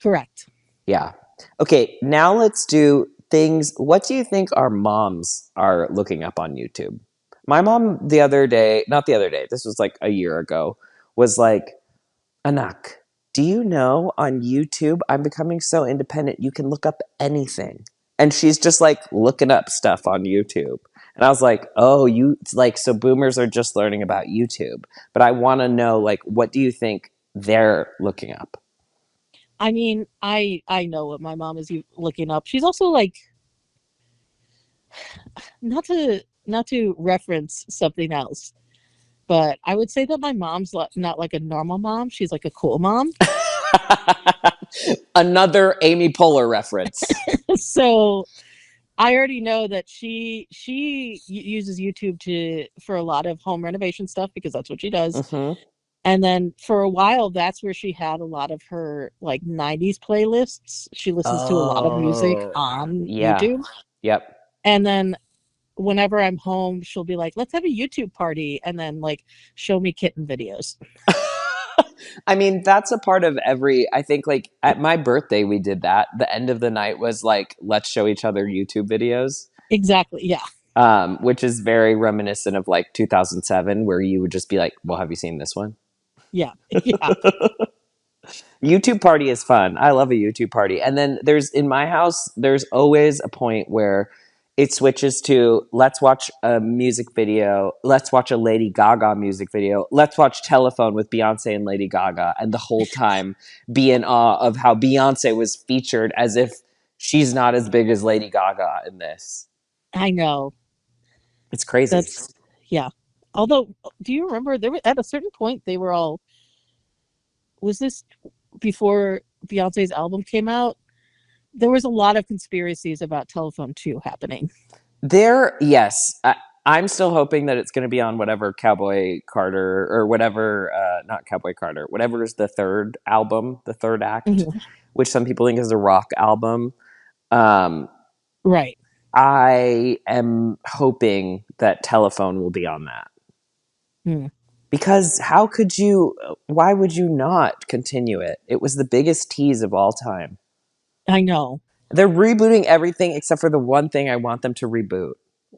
Correct. Yeah. Okay, now let's do things. What do you think our moms are looking up on YouTube? My mom the other day, not the other day, this was like a year ago, was like, Anak, do you know on YouTube, I'm becoming so independent, you can look up anything. And she's just like looking up stuff on YouTube. And I was like, oh, it's like, so boomers are just learning about YouTube. But I want to know, like, what do you think they're looking up? I mean, I know what my mom is looking up. She's also like, not to reference something else, but I would say that my mom's not like a normal mom. She's like a cool mom. Another Amy Poehler reference. So I already know that she uses YouTube for a lot of home renovation stuff because that's what she does. Mm-hmm. And then for a while, that's where she had a lot of her like 90s playlists. She listens to a lot of music Oh, on yeah. YouTube. Yep. And then whenever I'm home, she'll be like, let's have a YouTube party. And then like show me kitten videos. I mean, that's a part of I think like at my birthday, we did that. The end of the night was like, let's show each other YouTube videos. Exactly. Yeah. Which is very reminiscent of like 2007, where you would just be like, well, have you seen this one? Yeah. Yeah. YouTube party is fun. I love a YouTube party. And then in my house, there's always a point where it switches to let's watch a music video, let's watch a Lady Gaga music video, let's watch Telephone with Beyonce and Lady Gaga, and the whole time be in awe of how Beyonce was featured as if she's not as big as Lady Gaga in this. I know. It's crazy. Yeah. Although, do you remember there were at a certain point they were all, was this before Beyonce's album came out? There was a lot of conspiracies about Telephone 2 happening. Yes. I'm still hoping that it's going to be on whatever Cowboy Carter or whatever, not Cowboy Carter, whatever is the third album, the third act, mm-hmm. which some people think is a rock album. Right. I am hoping that Telephone will be on that. Because why would you not continue it? It was the biggest tease of all time. I know. They're rebooting everything except for the one thing I want them to reboot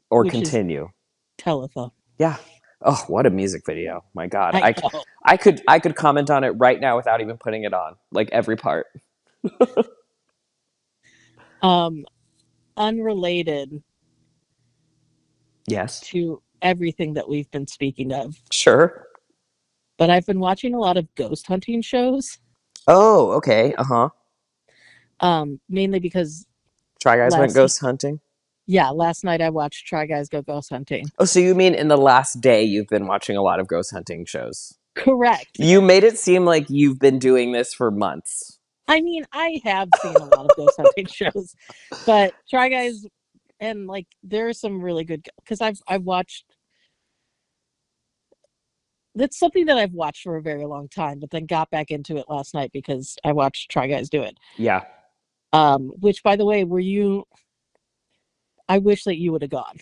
or which continue. Telephone. Yeah. Oh, what a music video. My God. I could comment on it right now without even putting it on. Like every part. Unrelated. Yes. To everything that we've been speaking of. Sure. But I've been watching a lot of ghost hunting shows. Oh, okay. Uh-huh. Mainly because Try Guys went ghost hunting? Yeah, last night I watched Try Guys Go Ghost Hunting. Oh, so you mean in the last day you've been watching a lot of ghost hunting shows? Correct. You made it seem like you've been doing this for months. I mean, I have seen a lot of ghost hunting shows, but Try Guys, and like there are some really good, because I've watched. That's something that I've watched for a very long time, but then got back into it last night because I watched Try Guys do it. Yeah. Which, by the way, I wish that you would have gone.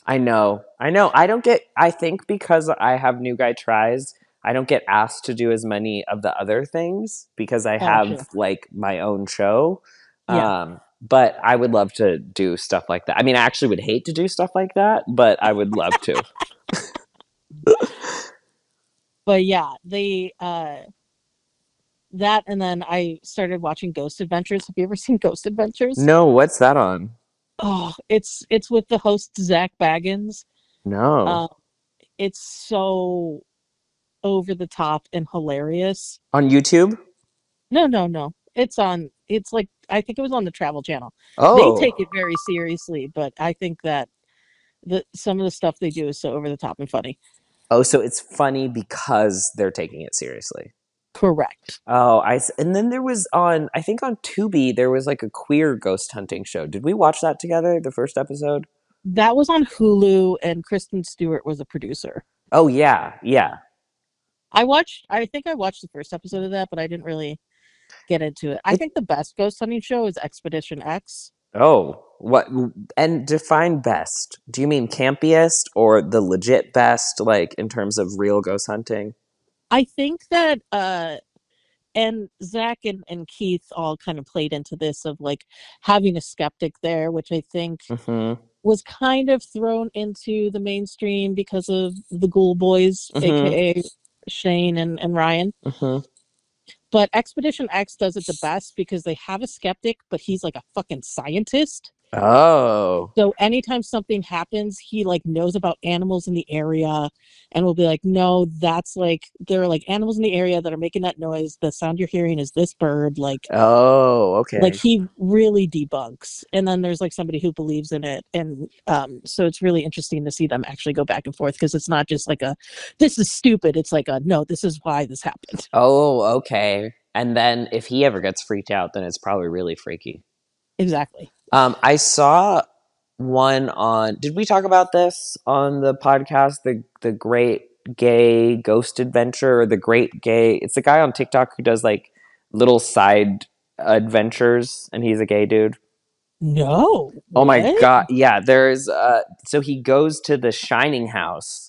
I know. I think because I have New Guy Tries, I don't get asked to do as many of the other things because I have like my own show. Yeah. But I would love to do stuff like that. I mean, I actually would hate to do stuff like that, but I would love to. But yeah, that, and then I started watching Ghost Adventures. Have you ever seen Ghost Adventures? No, what's that on? Oh, it's with the host Zach Baggins. No. It's so over the top and hilarious. On YouTube? No. It's like, I think it was on the Travel Channel. Oh. They take it very seriously, but I think that some of the stuff they do is so over the top and funny. Oh, so it's funny because they're taking it seriously. Correct. Oh, and then there was I think on Tubi, there was like a queer ghost hunting show. Did we watch that together, the first episode? That was on Hulu, and Kristen Stewart was a producer. Oh, yeah. I think I watched the first episode of that, but I didn't really get into it. I think the best ghost hunting show is Expedition X. Oh, what? And define best. Do you mean campiest or the legit best, like in terms of real ghost hunting? I think that, and Zach and Keith all kind of played into this of like having a skeptic there, which I think was kind of thrown into the mainstream because of the Ghoul Boys, aka Shane and Ryan. But Expedition X does it the best because they have a skeptic, but he's like a fucking scientist. Oh. So anytime something happens, he like knows about animals in the area and will be like, no, that's like, there are like animals in the area that are making that noise. The sound you're hearing is this bird. Oh, okay. Like he really debunks. And then there's like somebody who believes in it. And so it's really interesting to see them actually go back and forth because it's not just like this is stupid. It's like no, this is why this happened. Oh, okay. And then if he ever gets freaked out, then it's probably really freaky. Exactly. I saw one on. Did we talk about this on the podcast? The Great Gay Ghost Adventure, or the Great Gay. It's a guy on TikTok who does like little side adventures, and he's a gay dude. No. Oh my god! Yeah, there's. So he goes to the Shining House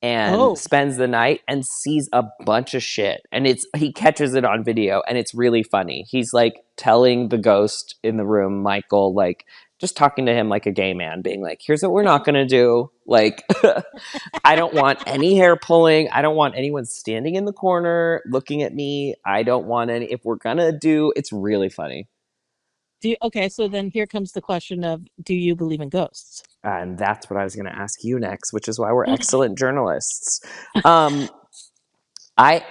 and spends the night and sees a bunch of shit, and he catches it on video, and it's really funny. He's like telling the ghost in the room, Michael, like just talking to him like a gay man, being like, "Here's what we're not gonna do. Like, I don't want any hair pulling. I don't want anyone standing in the corner looking at me. I don't want any. If we're gonna do, it's really funny." Okay, so then here comes the question of, do you believe in ghosts? And that's what I was going to ask you next, which is why we're excellent journalists. I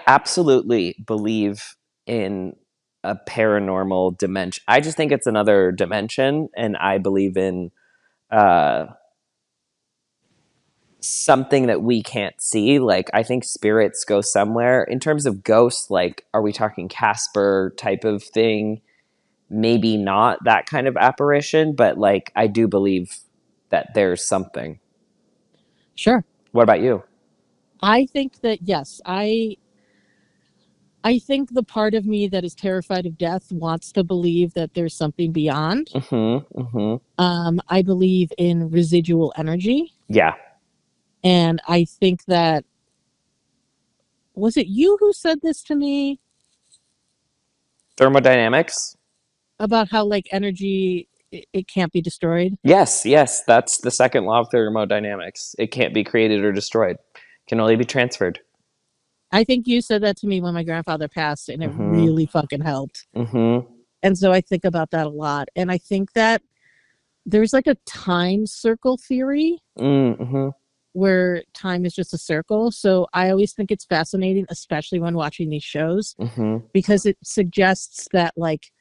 absolutely believe in a paranormal dimension. I just think it's another dimension, and I believe in something that we can't see. Like, I think spirits go somewhere. In terms of ghosts, like, are we talking Casper type of thing? Maybe not that kind of apparition, but like, I do believe that there's something. Sure. What about you? I think that, yes, I think the part of me that is terrified of death wants to believe that there's something beyond. I believe in residual energy. Yeah. And I think that, was it you who said this to me? Thermodynamics? About how like energy, it can't be destroyed? Yes, that's the second law of thermodynamics. It can't be created or destroyed. It can only be transferred. I think you said that to me when my grandfather passed, and it really fucking helped. And so I think about that a lot. And I think that there's like a time circle theory where time is just a circle. So I always think it's fascinating, especially when watching these shows, because it suggests that like,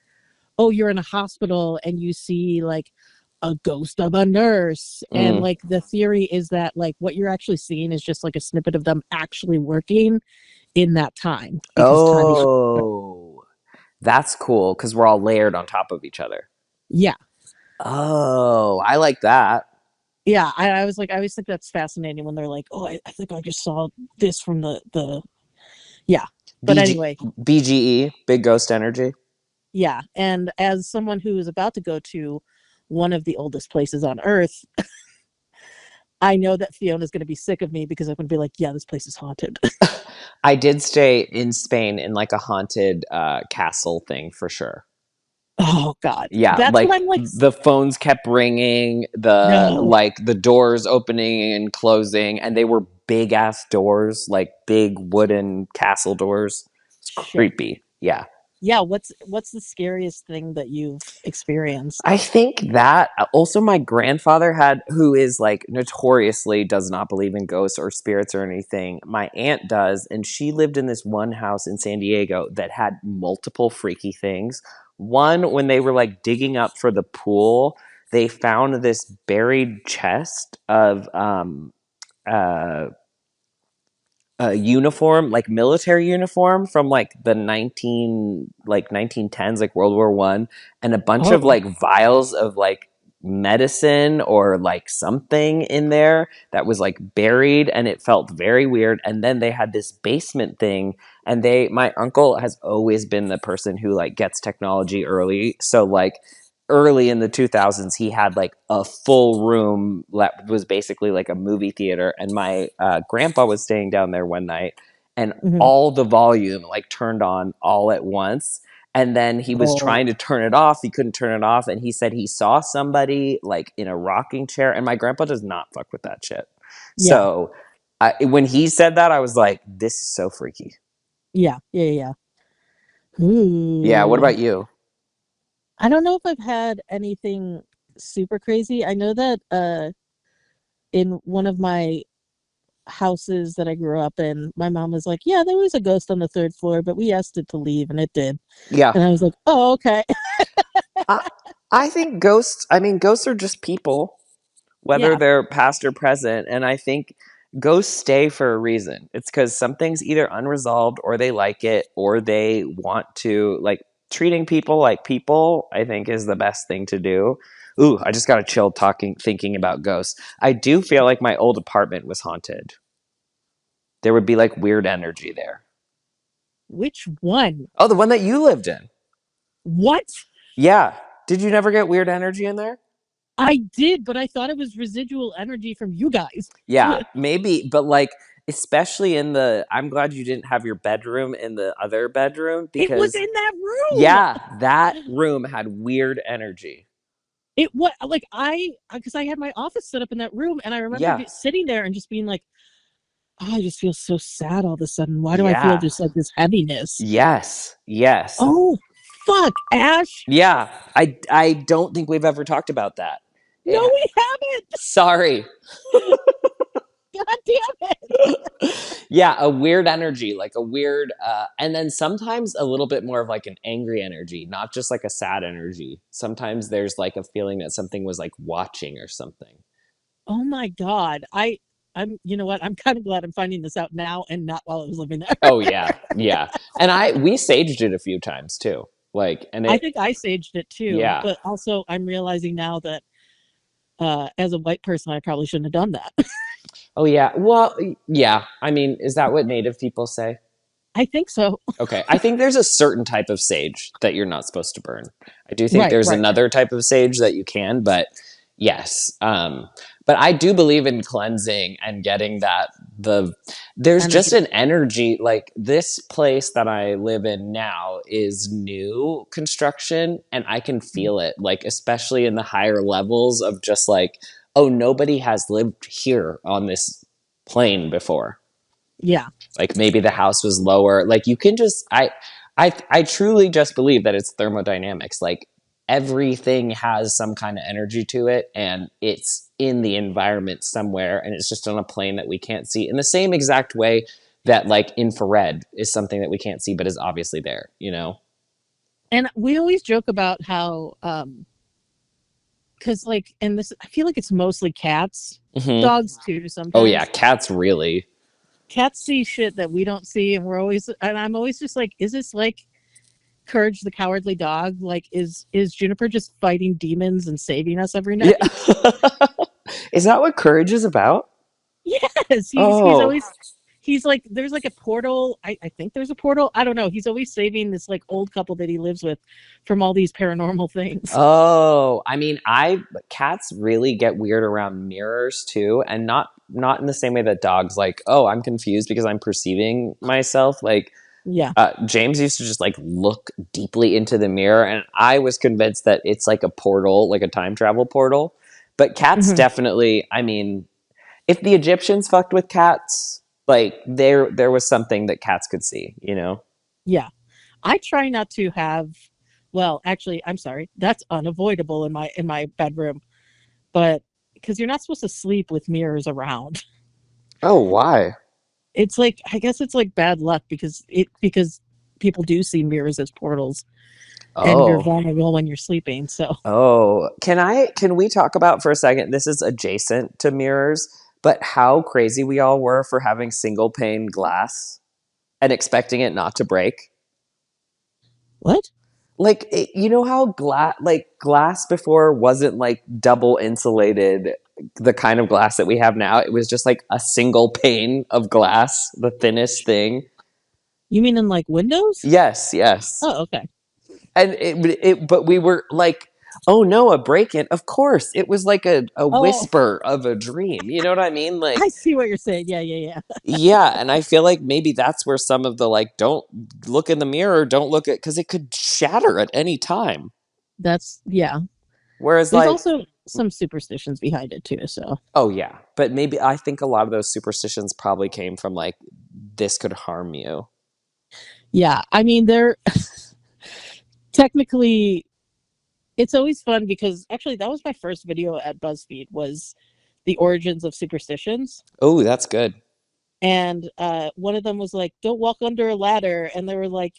oh, you're in a hospital and you see like a ghost of a nurse. And like the theory is that like what you're actually seeing is just like a snippet of them actually working in that time. That's cool because we're all layered on top of each other. Yeah. Oh, I like that. Yeah, I was like, I always think that's fascinating when they're like, oh, I think I just saw this from the yeah. But anyway. BGE, Big Ghost Energy. Yeah, and as someone who is about to go to one of the oldest places on Earth, I know that Fiona's going to be sick of me because I'm going to be like, yeah, this place is haunted. I did stay in Spain in like a haunted castle thing for sure. Oh God. Yeah, that's like, what I'm like. The phones kept ringing, like the doors opening and closing, and they were big ass doors, like big wooden castle doors. It's creepy. Yeah. Yeah, what's the scariest thing that you've experienced? I think that also my grandfather who is like notoriously does not believe in ghosts or spirits or anything. My aunt does, and she lived in this one house in San Diego that had multiple freaky things. One, when they were like digging up for the pool, they found this buried chest of a uniform, like military uniform from like the 1910s, like World War I, and a bunch of like vials of like medicine or like something in there that was like buried, and it felt very weird. And then they had this basement thing, and my uncle has always been the person who like gets technology early, so like early in the 2000s, he had like a full room that was basically like a movie theater. And my grandpa was staying down there one night, and all the volume like turned on all at once. And then he was Oh, trying to turn it off. He couldn't turn it off. And he said he saw somebody like in a rocking chair. And my grandpa does not fuck with that shit. yeah. So when he said that, I was like, this is so freaky. Yeah. Yeah. Yeah. Yeah. What Ooh. about you? I don't know if I've had anything super crazy. I know that in one of my houses that I grew up in, my mom was like, "Yeah, there was a ghost on the third floor, but we asked it to leave and it did." Yeah. And I was like, "Oh, okay." I, I think ghosts, I mean, ghosts are just people, whether Yeah. they're past or present. And I think ghosts stay for a reason. It's because something's either unresolved or they like it or they want to, like, treating people like people, I think is the best thing to do. Ooh, I just got a chill thinking about ghosts. I do feel like my old apartment was haunted. There would be like weird energy there. Which one? Oh, the one that you lived in. What? Yeah. Did you never get weird energy in there? I did, but I thought it was residual energy from you guys. Yeah, maybe, but like especially in the I'm glad you didn't have your bedroom in the other bedroom It was because in that room. yeah, that room had weird energy. It what like I because I had my office set up in that room, and I remember Yeah. sitting there and just being like, "Oh, I just feel so sad all of a sudden. Why do I feel Yeah. just like this heaviness?" Yes. Yes. Oh, fuck, Ash. Yeah. I don't think we've ever talked about that. No, Yeah. we haven't. Sorry. God damn it. Yeah, a weird energy, like a weird and then sometimes a little bit more of like an angry energy, not just like a sad energy. Sometimes there's like a feeling that something was like watching or something. Oh my God. I'm you know what? I'm kind of glad I'm finding this out now and not while I was living there. Oh yeah, yeah. And we saged it a few times too. Like, and I it, think I saged it too, yeah. but also I'm realizing now that as a white person I probably shouldn't have done that. Oh yeah. Well, yeah. I mean, is that what Native people say? I think so. Okay. I think there's a certain type of sage that you're not supposed to burn. I do think Right, there's right. another type of sage that you can, but yes. But I do believe in cleansing and getting that there's just Energy. an energy like this place that I live in now is new construction and I can feel it like especially in the higher levels of just like oh nobody has lived here on this plane before. Yeah. Like maybe the house was lower. Like you can just I truly just believe that it's thermodynamics. Like everything has some kind of energy to it and it's in the environment somewhere and it's just on a plane that we can't see in the same exact way that like infrared is something that we can't see but is obviously there, you know? And we always joke about how because like and this I feel like it's mostly cats, Mm-hmm. dogs too Oh yeah, sometimes. cats really. Cats see shit that we don't see, and I'm always just like, is this like Courage the Cowardly Dog? Like, is Juniper just fighting demons and saving us every Yeah. night? Is that what courage is about? Yes, he's Oh. always he's like there's like a portal. I think there's a portal. I don't know. He's always saving this like old couple that he lives with from all these paranormal things. Oh, I mean, I cats really get weird around mirrors too, and not in the same way that dogs like, oh, I'm confused because I'm perceiving myself. Like Yeah. James used to just like look deeply into the mirror, and I was convinced that it's like a portal, like a time travel portal. But cats Hmm. definitely. I mean, if the Egyptians fucked with cats, like there was something that cats could see, you know? Yeah. I try not to have. Well, actually, I'm sorry. That's unavoidable in my bedroom, but because you're not supposed to sleep with mirrors around. Oh, why? It's like I guess it's like bad luck because people do see mirrors as portals and you're Oh. vulnerable when you're sleeping. So Oh, can we talk about for a second? This is adjacent to mirrors, but how crazy we all were for having single pane glass and expecting it not to break. what? Like you know how glass before wasn't like double insulated the kind of glass that we have now. It was just like a single pane of glass, the thinnest thing. You mean in like Windows? Yes, yes. Oh, okay. And it but we were like Oh no, a break-in. Of course. It was like a whisper of a dream. You know what I mean? Like I see what you're saying. Yeah. yeah, and I feel like maybe that's where some of the like don't look in the mirror, don't look at because it could shatter at any time. Yeah. Whereas There's like also some superstitions behind it too, so. oh yeah, but maybe I think a lot of those superstitions probably came from like this could harm you. Yeah, I mean they're technically it's always fun because actually that was my first video at BuzzFeed was the origins of superstitions. Oh, that's good. And one of them was like, don't walk under a ladder. And they were like,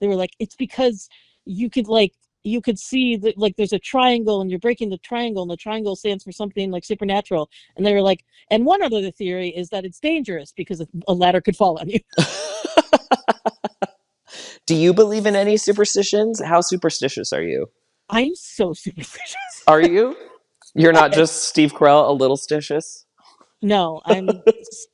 it's because you could see that like there's a triangle and you're breaking the triangle and the triangle stands for something like supernatural. And they were like, and one other theory is that it's dangerous because a ladder could fall on you. Do you believe in any superstitions? How superstitious are you? I'm so superstitious. Are you? You're not Yes. just Steve Carell, a little stitious? No, I'm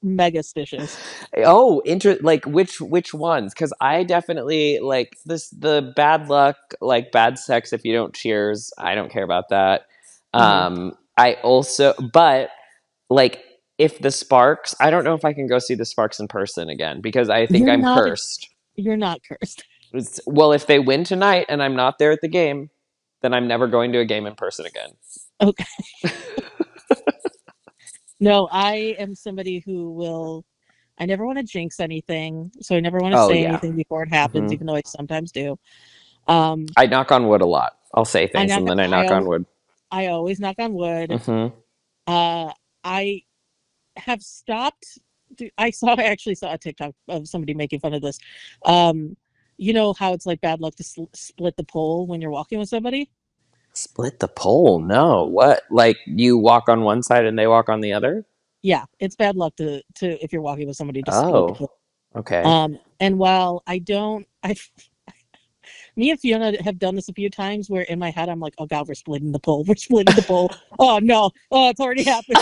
mega stitious. Oh, like which ones? Because I definitely like this the bad luck, like bad sex if you don't cheers. I don't care about that. I also, but like if the Sparks, I don't know if I can go see the Sparks in person again because I think You're I'm not cursed. you're not cursed. Well, if they win tonight and I'm not there at the game, then I'm never going to a game in person again. Okay. No, I am somebody who will I never want to jinx anything, so I never want to Oh say yeah. anything before it happens, Mm-hmm. even though I sometimes do. I knock on wood a lot. I'll say I things knock and then I knock on wood. I always knock on wood. Mm-hmm. Uh, I have stopped. I actually saw a TikTok of somebody making fun of this. Um, you know how it's like bad luck to split the pole when you're walking with somebody? Split the pole? No. What? Like you walk on one side and they walk on the other? Yeah, it's bad luck to if you're walking with somebody to split the Oh, pole. okay. And while I don't, I me and Fiona have done this a few times where in my head I'm like, oh God, we're splitting the pole. We're splitting the pole. Oh no. Oh, it's already happened.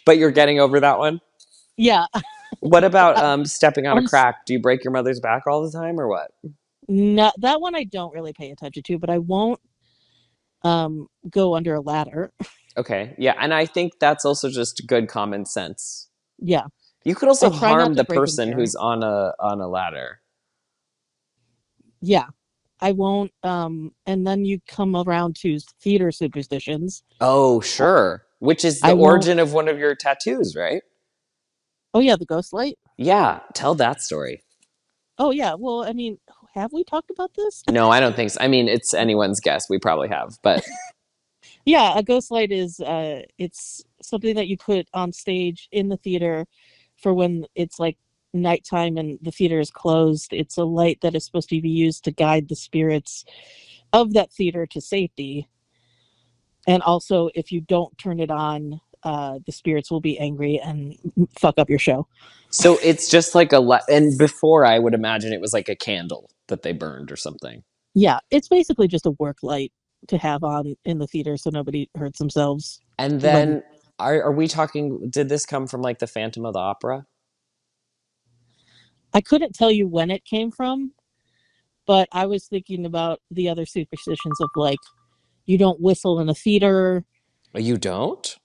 But you're getting over that one? Yeah. What about stepping on a I'm crack? Do you break your mother's back all the time or what? not that one I don't really pay attention to, but I won't go under a ladder. Okay. Yeah, and I think that's also just good common sense. Yeah. You could I also try not harm to the break a person mirror. who's on a ladder. Yeah. I won't and then you come around to theater superstitions. Oh, sure. Which is the I won't origin of one of your tattoos, right? Oh yeah, the ghost light. Yeah, tell that story. Oh yeah. Well, I mean, have we talked about this? No, I don't think so. I mean, it's anyone's guess. We probably have, but Yeah, a ghost light is it's something that you put on stage in the theater for when it's like nighttime and the theater is closed. It's a light that is supposed to be used to guide the spirits of that theater to safety. And also if you don't turn it on, the spirits will be angry and fuck up your show. so it's just like and before I would imagine it was like a candle that they burned or something. Yeah, it's basically just a work light to have on in the theater so nobody hurts themselves And when then are we talking did this come from like the Phantom of the Opera? I couldn't tell you when it came from, but I was thinking about the other superstitions of like you don't whistle in a theater. You don't?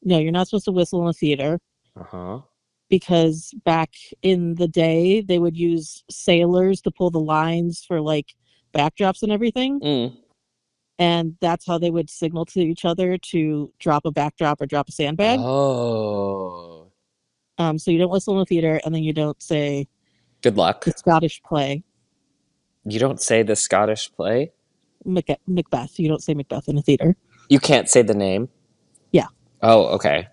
No, you're not supposed to whistle in a theater Uh-huh. because back in the day they would use sailors to pull the lines for like backdrops and everything. Mm. And that's how they would signal to each other to drop a backdrop or drop a sandbag. Oh. So you don't whistle in a theater, and then you don't say Good luck. the Scottish play. You don't say the Scottish play? Macbeth. You don't say Macbeth in a theater. You can't say the name? Yeah. Oh, okay.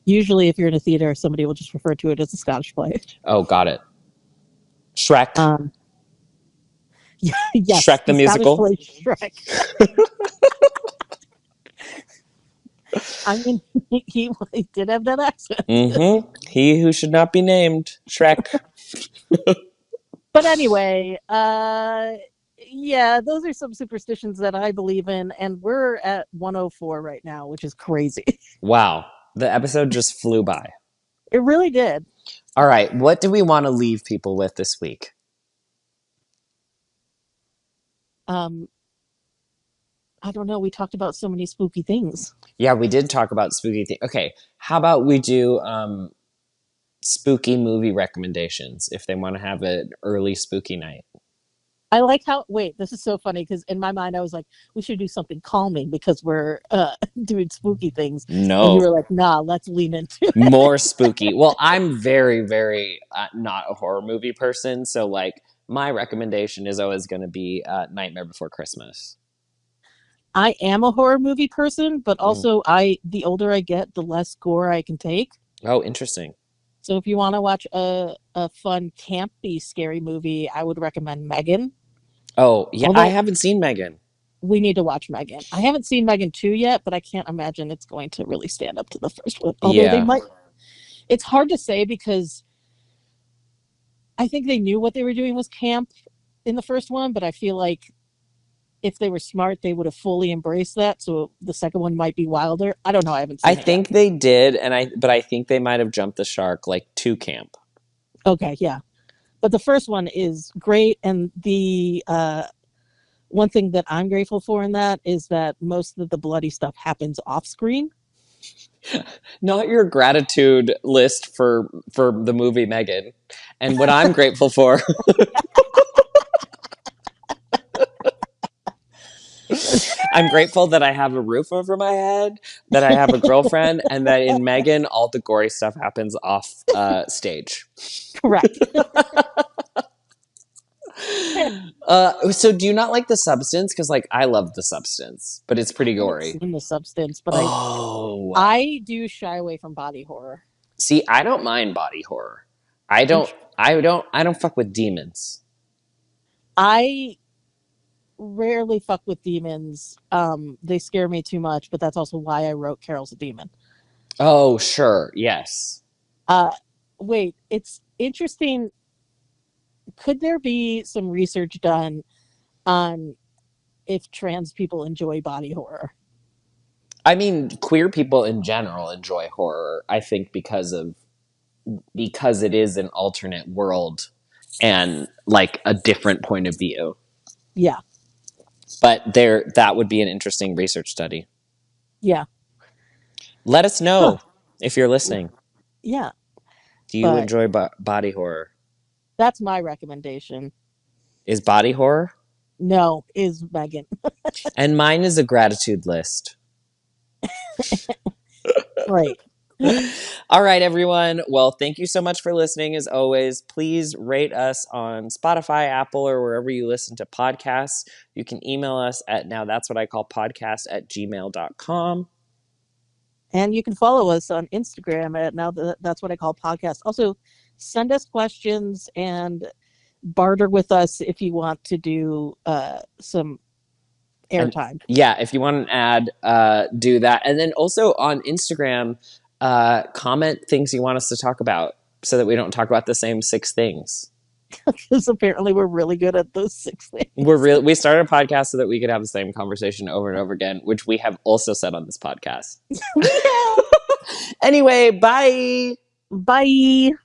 Usually, if you're in a theater, somebody will just refer to it as a Scottish play. Oh, got it. Shrek. Yeah, yes, Shrek the the Scottish musical. play Shrek. I mean, he did have that accent. Mm-hmm. He who should not be named. Shrek. But anyway, yeah, those are some superstitions that I believe in, and we're at 104 right now, which is crazy. Wow. The episode just flew by. It really did. All right. What do we want to leave people with this week? I don't know. We talked about so many spooky things. Yeah, we did talk about spooky things. Okay, how about we do spooky movie recommendations if they want to have an early spooky night? I like how, wait, this is so funny because in my mind I was like, we should do something calming because we're doing spooky things. And you No. were like, nah, let's lean into it. More spooky. Well, I'm very, very not a horror movie person. So, like, my recommendation is always going to be Nightmare Before Christmas. I am a horror movie person, but also the older I get, the less gore I can take. Oh, interesting. So if you want to watch a fun, campy, scary movie, I would recommend Megan. Oh, yeah, I haven't seen Megan. We need to watch Megan. I haven't seen Megan 2 yet, but I can't imagine it's going to really stand up to the first one. Although they might. It's hard to say because I think they knew what they were doing was camp in the first one, but I feel like if they were smart, they would have fully embraced that. So the second one might be wilder. I don't know. I haven't seen it. I think they did, but I think they might have jumped the shark like to camp. Okay, yeah. But the first one is great, and the one thing that I'm grateful for in that is that most of the bloody stuff happens off screen. Not your gratitude list for the movie Megan, and what I'm grateful for. I'm grateful that I have a roof over my head, that I have a girlfriend, and that in Megan, all the gory stuff happens off stage. Correct. So do you not like The Substance? Because like I love The Substance, but it's pretty gory. I haven't seen The Substance, but I do shy away from body horror. See, I don't mind body horror. I don't fuck with demons. I rarely fuck with demons. They scare me too much, but that's also why I wrote Carol's a Demon. Oh, sure. Yes. Wait, it's interesting. Could there be some research done on if trans people enjoy body horror? I mean, queer people in general enjoy horror, I think because it is an alternate world and like a different point of view. Yeah. But that would be an interesting research study. Yeah. Let us know if you're listening. Yeah. Do you enjoy body horror? That's my recommendation. Is body horror? No, is Megan. And mine is a gratitude list. Right. All right, everyone. Well, thank you so much for listening. As always, please rate us on Spotify, Apple, or wherever you listen to podcasts. You can email us at nowthat'swhatIcallpodcast@gmail.com. And you can follow us on Instagram at nowthat'swhatIcallpodcast. Also, send us questions and barter with us if you want to do some airtime. Yeah, if you want an ad, do that. And then also on Instagram, comment things you want us to talk about so that we don't talk about the same 6 things. Because apparently we're really good at those 6 things. We started a podcast so that we could have the same conversation over and over again, which we have also said on this podcast. Anyway, bye. Bye.